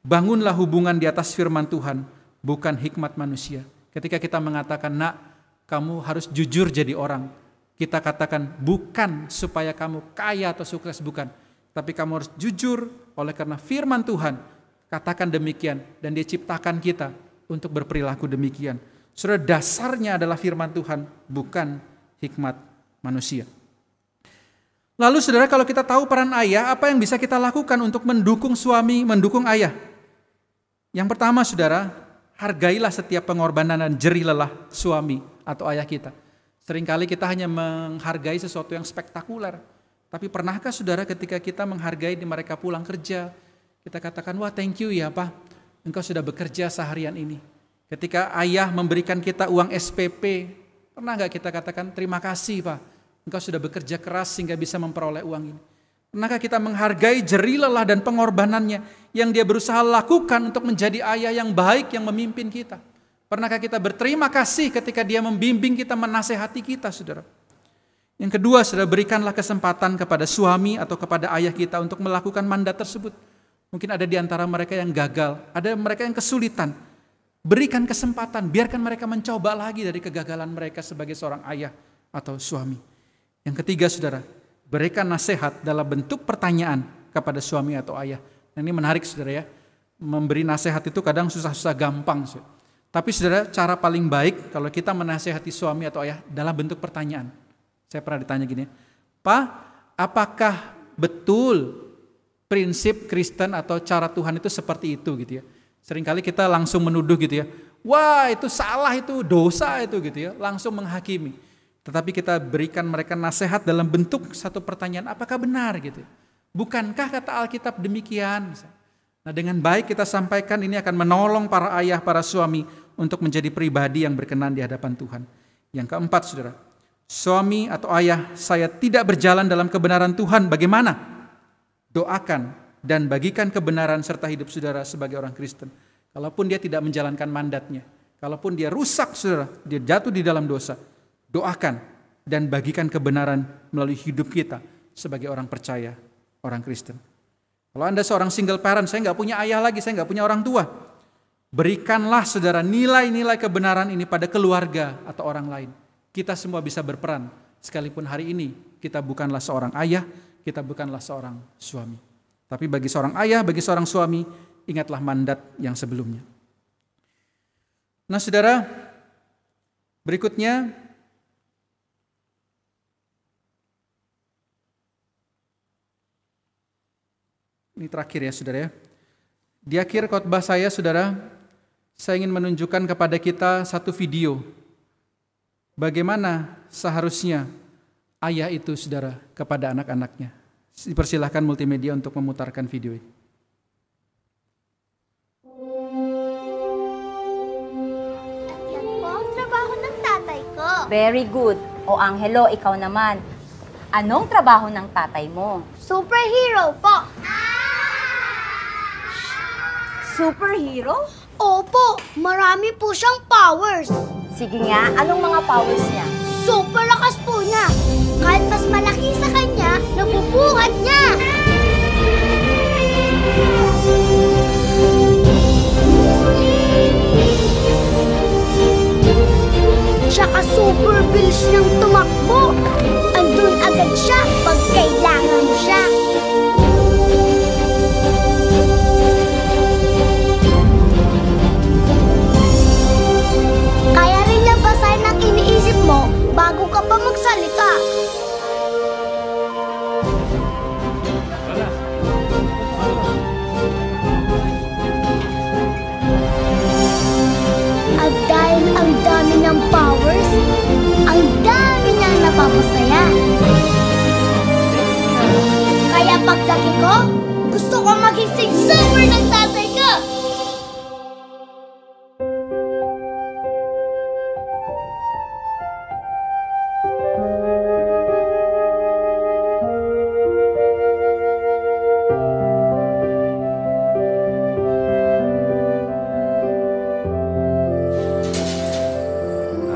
bangunlah hubungan di atas firman Tuhan, bukan hikmat manusia. Ketika kita mengatakan, "Nak, kamu harus jujur jadi orang," kita katakan bukan supaya kamu kaya atau sukses, bukan. Tapi kamu harus jujur oleh karena firman Tuhan katakan demikian, dan dia ciptakan kita untuk berperilaku demikian. Saudara, dasarnya adalah firman Tuhan, bukan hikmat manusia. Lalu saudara, kalau kita tahu peran ayah, apa yang bisa kita lakukan untuk mendukung suami, mendukung ayah? Yang pertama saudara, hargailah setiap pengorbanan dan jerih lelah suami atau ayah kita. Seringkali kita hanya menghargai sesuatu yang spektakuler. Tapi pernahkah saudara ketika kita menghargai di mereka pulang kerja, kita katakan, wah thank you ya Pak, engkau sudah bekerja seharian ini. Ketika ayah memberikan kita uang SPP, pernah gak kita katakan, terima kasih Pak, engkau sudah bekerja keras sehingga bisa memperoleh uang ini. Pernahkah kita menghargai jerih lelah dan pengorbanannya yang dia berusaha lakukan untuk menjadi ayah yang baik yang memimpin kita? Pernahkah kita berterima kasih ketika dia membimbing kita, menasehati kita, saudara? Yang kedua, saudara, berikanlah kesempatan kepada suami atau kepada ayah kita untuk melakukan mandat tersebut. Mungkin ada di antara mereka yang gagal, ada mereka yang kesulitan. Berikan kesempatan, biarkan mereka mencoba lagi dari kegagalan mereka sebagai seorang ayah atau suami. Yang ketiga, saudara, berikan nasihat dalam bentuk pertanyaan kepada suami atau ayah. Nah, ini menarik, saudara ya. Memberi nasihat itu kadang susah-susah gampang, saudara. Tapi saudara, cara paling baik kalau kita menasehati suami atau ayah dalam bentuk pertanyaan. Saya pernah ditanya gini, Pak, apakah betul prinsip Kristen atau cara Tuhan itu seperti itu gitu ya? Seringkali kita langsung menuduh gitu ya, wah itu salah, itu dosa itu gitu ya, langsung menghakimi. Tetapi kita berikan mereka nasihat dalam bentuk satu pertanyaan, apakah benar gitu? Bukankah kata Alkitab demikian? Nah, dengan baik kita sampaikan, ini akan menolong para ayah, para suami untuk menjadi pribadi yang berkenan di hadapan Tuhan. Yang keempat, saudara, suami atau ayah, saya tidak berjalan dalam kebenaran Tuhan, bagaimana? Doakan dan bagikan kebenaran serta hidup saudara sebagai orang Kristen. Kalaupun dia tidak menjalankan mandatnya, kalaupun dia rusak, saudara, dia jatuh di dalam dosa, doakan dan bagikan kebenaran melalui hidup kita sebagai orang percaya, orang Kristen. Kalau Anda seorang single parent, saya nggak punya ayah lagi, saya nggak punya orang tua. Berikanlah saudara nilai-nilai kebenaran ini pada keluarga atau orang lain. Kita semua bisa berperan, sekalipun hari ini kita bukanlah seorang ayah, kita bukanlah seorang suami. Tapi bagi seorang ayah, bagi seorang suami, ingatlah mandat yang sebelumnya. Nah saudara, berikutnya, ini terakhir ya saudara ya. Di akhir khotbah saya saudara, saya ingin menunjukkan kepada kita satu video. Bagaimana seharusnya ayah itu saudara kepada anak-anaknya. Dipersilahkan multimedia untuk memutarkan video ini. Yan po ang trabaho ng tatay ko. Very good. O Angelo, ikaw naman. Anong trabaho ng tatay mo? Superhero po. Superhero? Opo, marami po siyang powers. Sige nga, anong mga powers niya? Super lakas po niya. Kahit mas malaki sa kanya, nabubuhat niya. Tsaka super bilis niyang tumakbo. Andun agad siya pag kailangan mo siya. Kaya rin labasan ang iniisip mo bago ka pa magsalita. At dahil ang dami ng powers, ang dami niyang napapasaya. Kaya pagdaki ko, gusto ko maging super ng tatay ko.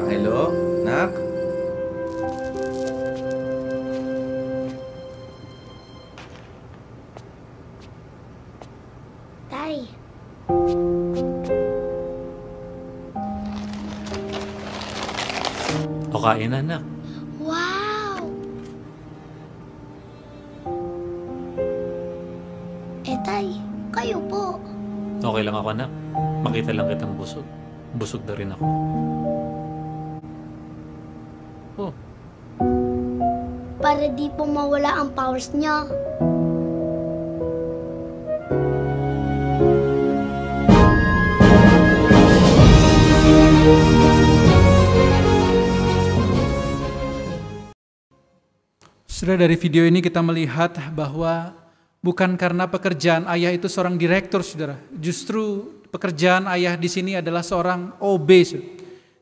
Hello, nak? Tay, O kain, anak. wow! Tay, kayo po. Okay lang ako, anak. Makita lang kitang busog. Busog na rin ako. Oh, Para di po mawala ang powers niya. Sudah dari video ini kita melihat bahwa bukan karena pekerjaan ayah itu seorang direktur, saudara. Justru pekerjaan ayah di sini adalah seorang OB,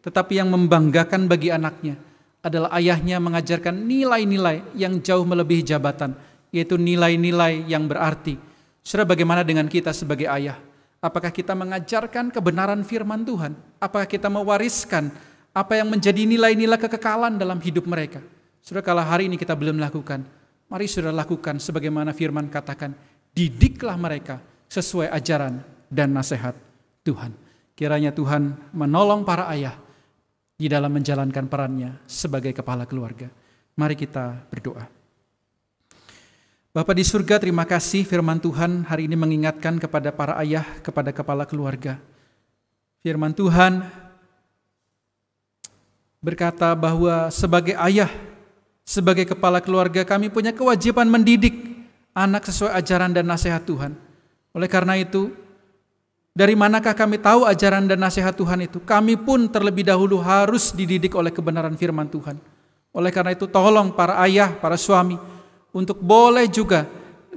tetapi yang membanggakan bagi anaknya adalah ayahnya mengajarkan nilai-nilai yang jauh melebihi jabatan, yaitu nilai-nilai yang berarti. Saudara, bagaimana dengan kita sebagai ayah? Apakah kita mengajarkan kebenaran firman Tuhan? Apakah kita mewariskan apa yang menjadi nilai-nilai kekekalan dalam hidup mereka? Saudara, kalau hari ini kita belum lakukan, mari saudara lakukan sebagaimana firman katakan, didiklah mereka sesuai ajaran dan nasihat Tuhan. Kiranya Tuhan menolong para ayah di dalam menjalankan perannya sebagai kepala keluarga. Mari kita berdoa. Bapa di surga, terima kasih firman Tuhan hari ini mengingatkan kepada para ayah, kepada kepala keluarga. Firman Tuhan berkata bahwa sebagai ayah, sebagai kepala keluarga kami punya kewajiban mendidik anak sesuai ajaran dan nasihat Tuhan. Oleh karena itu, dari manakah kami tahu ajaran dan nasihat Tuhan itu? Kami pun terlebih dahulu harus dididik oleh kebenaran firman Tuhan. Oleh karena itu, tolong para ayah, para suami, untuk boleh juga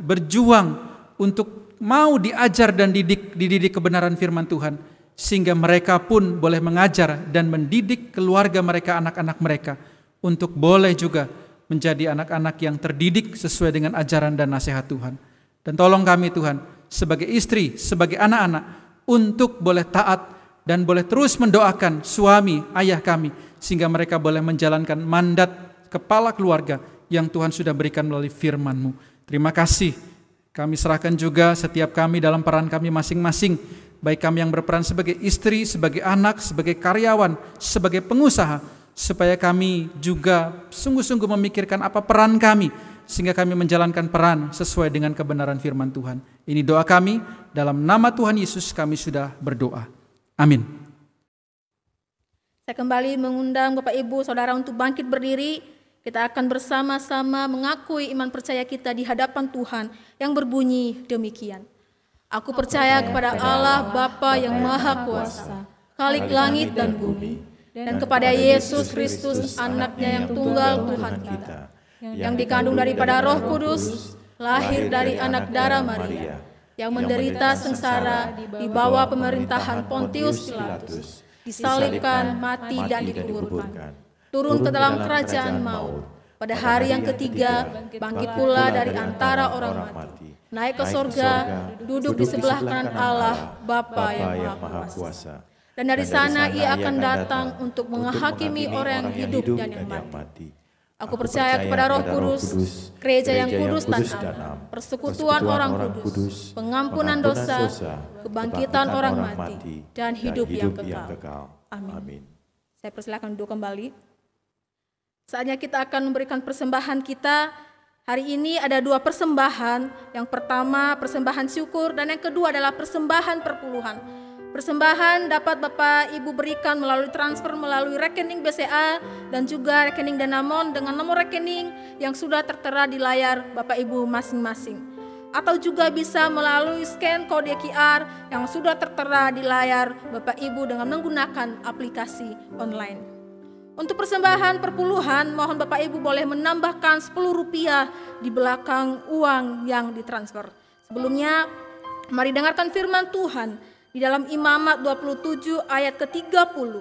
berjuang untuk mau diajar dan dididik kebenaran firman Tuhan, sehingga mereka pun boleh mengajar dan mendidik keluarga mereka, anak-anak mereka, untuk boleh juga menjadi anak-anak yang terdidik sesuai dengan ajaran dan nasihat Tuhan. Dan tolong kami Tuhan, sebagai istri, sebagai anak-anak, untuk boleh taat dan boleh terus mendoakan suami, ayah kami, sehingga mereka boleh menjalankan mandat kepala keluarga yang Tuhan sudah berikan melalui firman-Mu. Terima kasih. Kami serahkan juga setiap kami dalam peran kami masing-masing, baik kami yang berperan sebagai istri, sebagai anak, sebagai karyawan, sebagai pengusaha, supaya kami juga sungguh-sungguh memikirkan apa peran kami, sehingga kami menjalankan peran sesuai dengan kebenaran firman Tuhan. Ini doa kami, dalam nama Tuhan Yesus kami sudah berdoa. Amin. Saya kembali mengundang Bapak Ibu Saudara untuk bangkit berdiri. Kita akan bersama-sama mengakui iman percaya kita di hadapan Tuhan yang berbunyi demikian. Aku percaya kepada Allah Bapa yang Maha Kuasa, Khalik langit dan bumi, dan kepada Yesus Kristus anaknya yang tunggal Tuhan kita, yang dikandung daripada Roh Kudus, lahir dari anak darah Maria, yang menderita sengsara di bawah pemerintahan Pontius Pilatus, disalibkan, mati dan dikuburkan, turun ke dalam kerajaan maut, pada hari yang ketiga bangkit pula dari antara orang mati, naik ke sorga, duduk di sebelah kanan Allah Bapa yang Maha Kuasa. Dan dari sana ia akan datang untuk menghakimi orang yang hidup dan yang mati. Aku percaya kepada Roh Kudus, gereja yang kudus dan am, persekutuan orang kudus, pengampunan dosa, kebangkitan orang mati, dan hidup yang kekal. Amin. Saya persilakan duduk kembali. Saatnya kita akan memberikan persembahan kita. Hari ini ada 2 persembahan. Yang pertama persembahan syukur dan yang kedua adalah persembahan perpuluhan. Persembahan dapat Bapak Ibu berikan melalui transfer melalui rekening BCA dan juga rekening Danamon dengan nomor rekening yang sudah tertera di layar Bapak Ibu masing-masing. Atau juga bisa melalui scan kode QR yang sudah tertera di layar Bapak Ibu dengan menggunakan aplikasi online. Untuk persembahan perpuluhan, mohon Bapak Ibu boleh menambahkan Rp10 di belakang uang yang ditransfer. Sebelumnya, mari dengarkan firman Tuhan di dalam Imamat 27 ayat ke-30.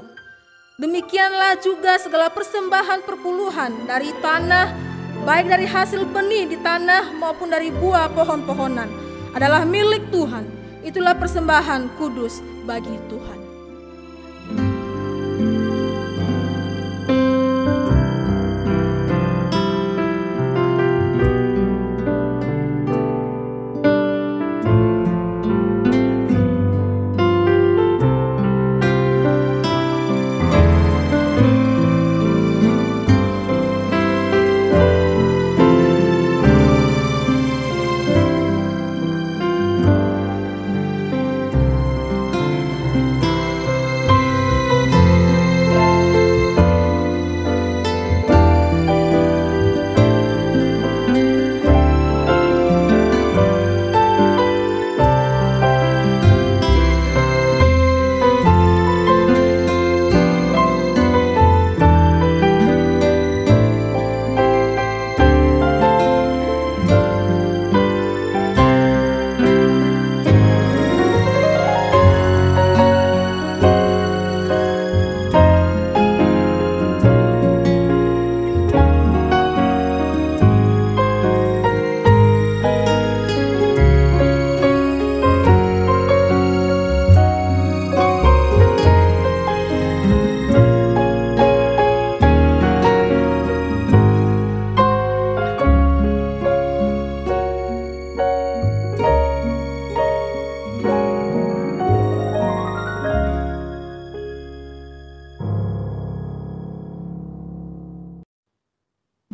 Demikianlah juga segala persembahan perpuluhan dari tanah, baik dari hasil benih di tanah maupun dari buah pohon-pohonan, adalah milik Tuhan. Itulah persembahan kudus bagi Tuhan.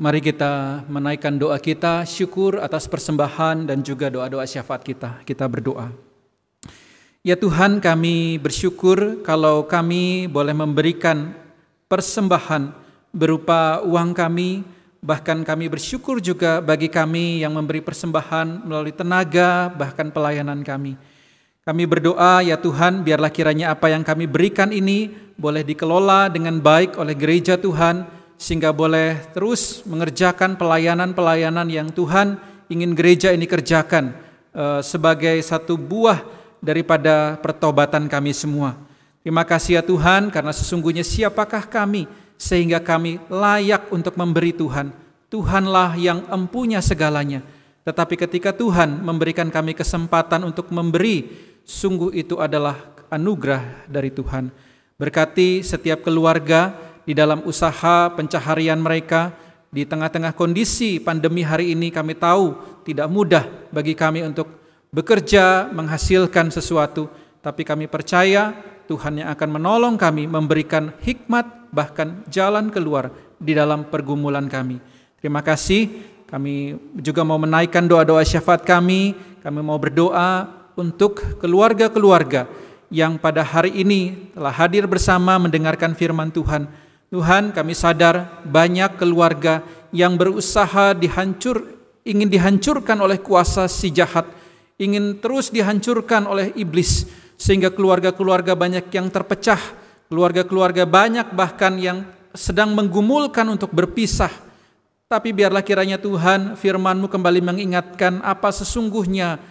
Mari kita menaikkan doa kita, syukur atas persembahan dan juga doa-doa syafaat kita. Kita berdoa. Ya Tuhan, kami bersyukur kalau kami boleh memberikan persembahan berupa uang kami, bahkan kami bersyukur juga bagi kami yang memberi persembahan melalui tenaga, bahkan pelayanan kami. Kami berdoa, ya Tuhan, biarlah kiranya apa yang kami berikan ini boleh dikelola dengan baik oleh gereja Tuhan, sehingga boleh terus mengerjakan pelayanan-pelayanan yang Tuhan ingin gereja ini kerjakan sebagai satu buah daripada pertobatan kami semua. Terima kasih ya Tuhan, karena sesungguhnya siapakah kami sehingga kami layak untuk memberi Tuhan. Tuhanlah yang empunya segalanya. Tetapi ketika Tuhan memberikan kami kesempatan untuk memberi, sungguh itu adalah anugerah dari Tuhan. Berkati setiap keluarga di dalam usaha pencaharian mereka, di tengah-tengah kondisi pandemi hari ini kami tahu tidak mudah bagi kami untuk bekerja, menghasilkan sesuatu. Tapi kami percaya Tuhan yang akan menolong kami, memberikan hikmat, bahkan jalan keluar di dalam pergumulan kami. Terima kasih, kami juga mau menaikkan doa-doa syafaat kami mau berdoa untuk keluarga-keluarga yang pada hari ini telah hadir bersama mendengarkan firman Tuhan. Tuhan, kami sadar banyak keluarga yang berusaha ingin dihancurkan oleh kuasa si jahat, ingin terus dihancurkan oleh iblis, sehingga keluarga-keluarga banyak yang terpecah, keluarga-keluarga banyak bahkan yang sedang menggumulkan untuk berpisah. Tapi biarlah kiranya Tuhan, firman-Mu kembali mengingatkan apa sesungguhnya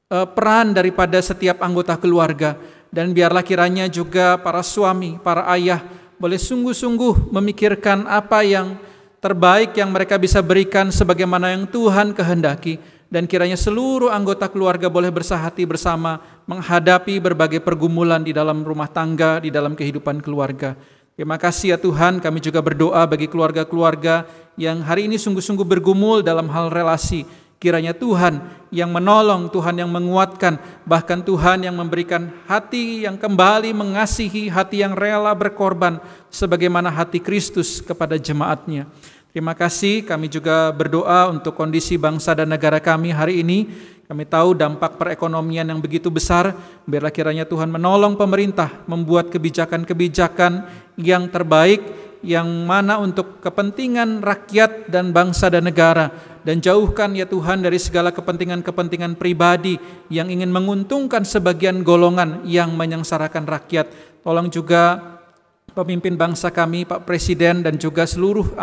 peran daripada setiap anggota keluarga. Dan biarlah kiranya juga para suami, para ayah, boleh sungguh-sungguh memikirkan apa yang terbaik yang mereka bisa berikan sebagaimana yang Tuhan kehendaki. Dan kiranya seluruh anggota keluarga boleh bersahati bersama menghadapi berbagai pergumulan di dalam rumah tangga, di dalam kehidupan keluarga. Terima kasih ya Tuhan, kami juga berdoa bagi keluarga-keluarga yang hari ini sungguh-sungguh bergumul dalam hal relasi. Kiranya Tuhan yang menolong, Tuhan yang menguatkan, bahkan Tuhan yang memberikan hati yang kembali mengasihi, hati yang rela berkorban, sebagaimana hati Kristus kepada jemaatnya. Terima kasih, kami juga berdoa untuk kondisi bangsa dan negara kami hari ini. Kami tahu dampak perekonomian yang begitu besar, biarlah kiranya Tuhan menolong pemerintah membuat kebijakan-kebijakan yang terbaik, yang mana untuk kepentingan rakyat dan bangsa dan negara. Dan jauhkan ya Tuhan dari segala kepentingan-kepentingan pribadi yang ingin menguntungkan sebagian golongan yang menyengsarakan rakyat. Tolong juga pemimpin bangsa kami, Pak Presiden dan juga seluruh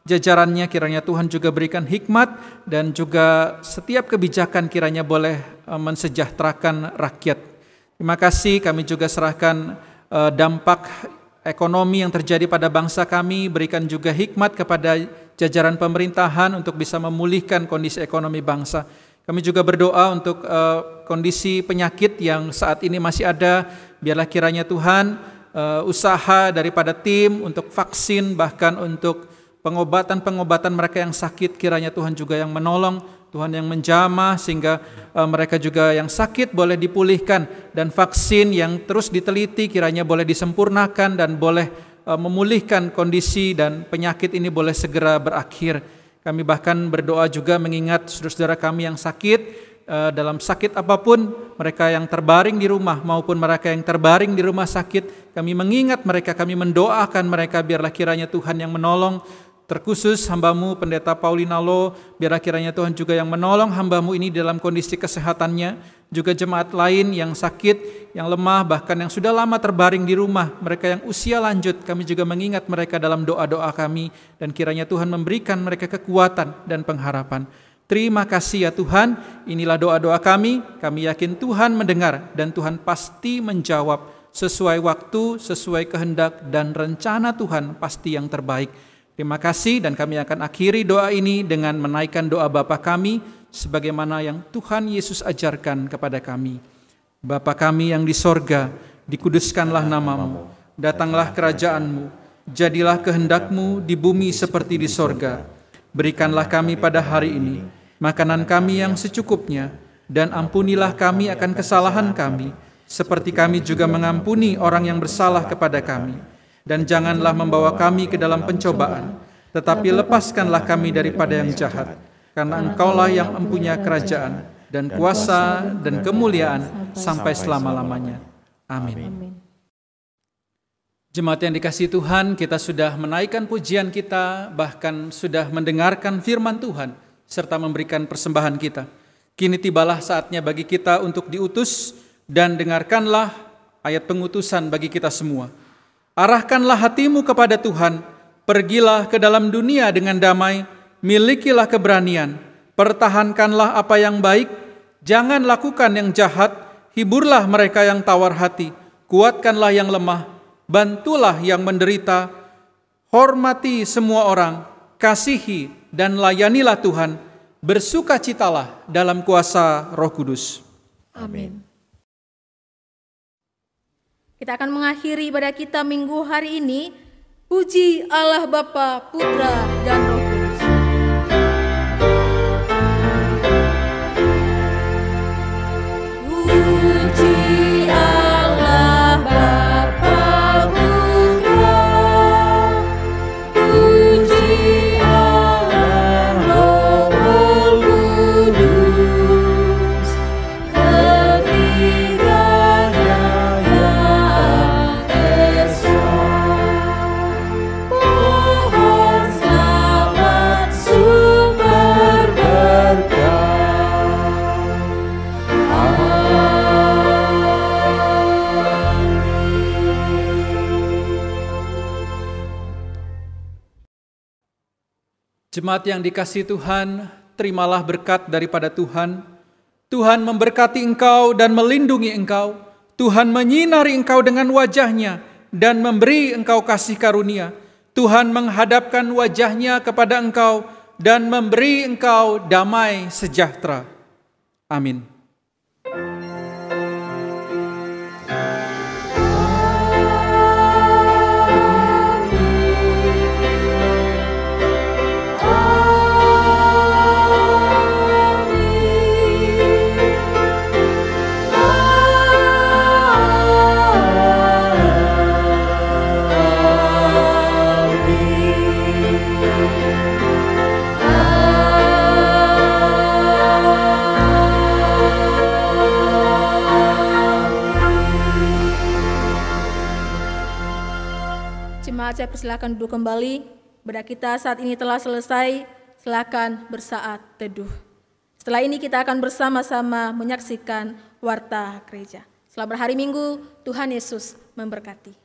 jajarannya, kiranya Tuhan juga berikan hikmat dan juga setiap kebijakan kiranya boleh mensejahterakan rakyat. Terima kasih, kami juga serahkan dampak ekonomi yang terjadi pada bangsa kami, berikan juga hikmat kepada jajaran pemerintahan untuk bisa memulihkan kondisi ekonomi bangsa. Kami juga berdoa untuk kondisi penyakit yang saat ini masih ada, biarlah kiranya Tuhan usaha daripada tim untuk vaksin, bahkan untuk pengobatan mereka yang sakit, kiranya Tuhan juga yang menolong, Tuhan yang menjamah sehingga mereka juga yang sakit boleh dipulihkan, dan vaksin yang terus diteliti kiranya boleh disempurnakan dan boleh memulihkan kondisi dan penyakit ini boleh segera berakhir. Kami bahkan berdoa juga mengingat saudara-saudara kami yang sakit, dalam sakit apapun, mereka yang terbaring di rumah maupun mereka yang terbaring di rumah sakit, kami mengingat mereka, kami mendoakan mereka, biarlah kiranya Tuhan yang menolong. Terkhusus hamba-Mu Pendeta Paulina Lo, biarlah kiranya Tuhan juga yang menolong hamba-Mu ini dalam kondisi kesehatannya, juga jemaat lain yang sakit, yang lemah, bahkan yang sudah lama terbaring di rumah, mereka yang usia lanjut, kami juga mengingat mereka dalam doa-doa kami, dan kiranya Tuhan memberikan mereka kekuatan dan pengharapan. Terima kasih ya Tuhan, inilah doa-doa kami yakin Tuhan mendengar, dan Tuhan pasti menjawab sesuai waktu, sesuai kehendak, dan rencana Tuhan pasti yang terbaik. Terima kasih, dan kami akan akhiri doa ini dengan menaikkan doa Bapa kami sebagaimana yang Tuhan Yesus ajarkan kepada kami. Bapa kami yang di sorga, dikuduskanlah nama-Mu, datanglah kerajaan-Mu, jadilah kehendak-Mu di bumi seperti di sorga. Berikanlah kami pada hari ini makanan kami yang secukupnya, dan ampunilah kami akan kesalahan kami, seperti kami juga mengampuni orang yang bersalah kepada kami. Dan janganlah membawa kami ke dalam pencobaan, tetapi lepaskanlah kami daripada yang jahat, karena Engkaulah yang mempunyai kerajaan dan kuasa dan kemuliaan sampai selama-lamanya. Amin. Jemaat yang dikasihi Tuhan, kita sudah menaikkan pujian kita, bahkan sudah mendengarkan firman Tuhan, serta memberikan persembahan kita. Kini tibalah saatnya bagi kita untuk diutus, dan dengarkanlah ayat pengutusan bagi kita semua. Arahkanlah hatimu kepada Tuhan, pergilah ke dalam dunia dengan damai, milikilah keberanian, pertahankanlah apa yang baik, jangan lakukan yang jahat, hiburlah mereka yang tawar hati, kuatkanlah yang lemah, bantulah yang menderita, hormati semua orang, kasihi dan layanilah Tuhan, bersukacitalah dalam kuasa Roh Kudus. Amin. Kita akan mengakhiri ibadah kita minggu hari ini. Puji Allah Bapa, Putra, dan Roh Kudus. Puji Allah Bapa, Putra, puji Allah Roh Kudus, ketiganya yang esa. Pohon selamat sumber berkah. Jemaat yang dikasihi Tuhan, terimalah berkat daripada Tuhan. Tuhan memberkati engkau dan melindungi engkau. Tuhan menyinari engkau dengan wajah-Nya dan memberi engkau kasih karunia. Tuhan menghadapkan wajah-Nya kepada engkau dan memberi engkau damai sejahtera. Amin. Jemaat, saya persilakan duduk kembali. Ibadah kita saat ini telah selesai. Silakan bersaat teduh. Setelah ini kita akan bersama-sama menyaksikan warta gereja. Selamat hari Minggu, Tuhan Yesus memberkati.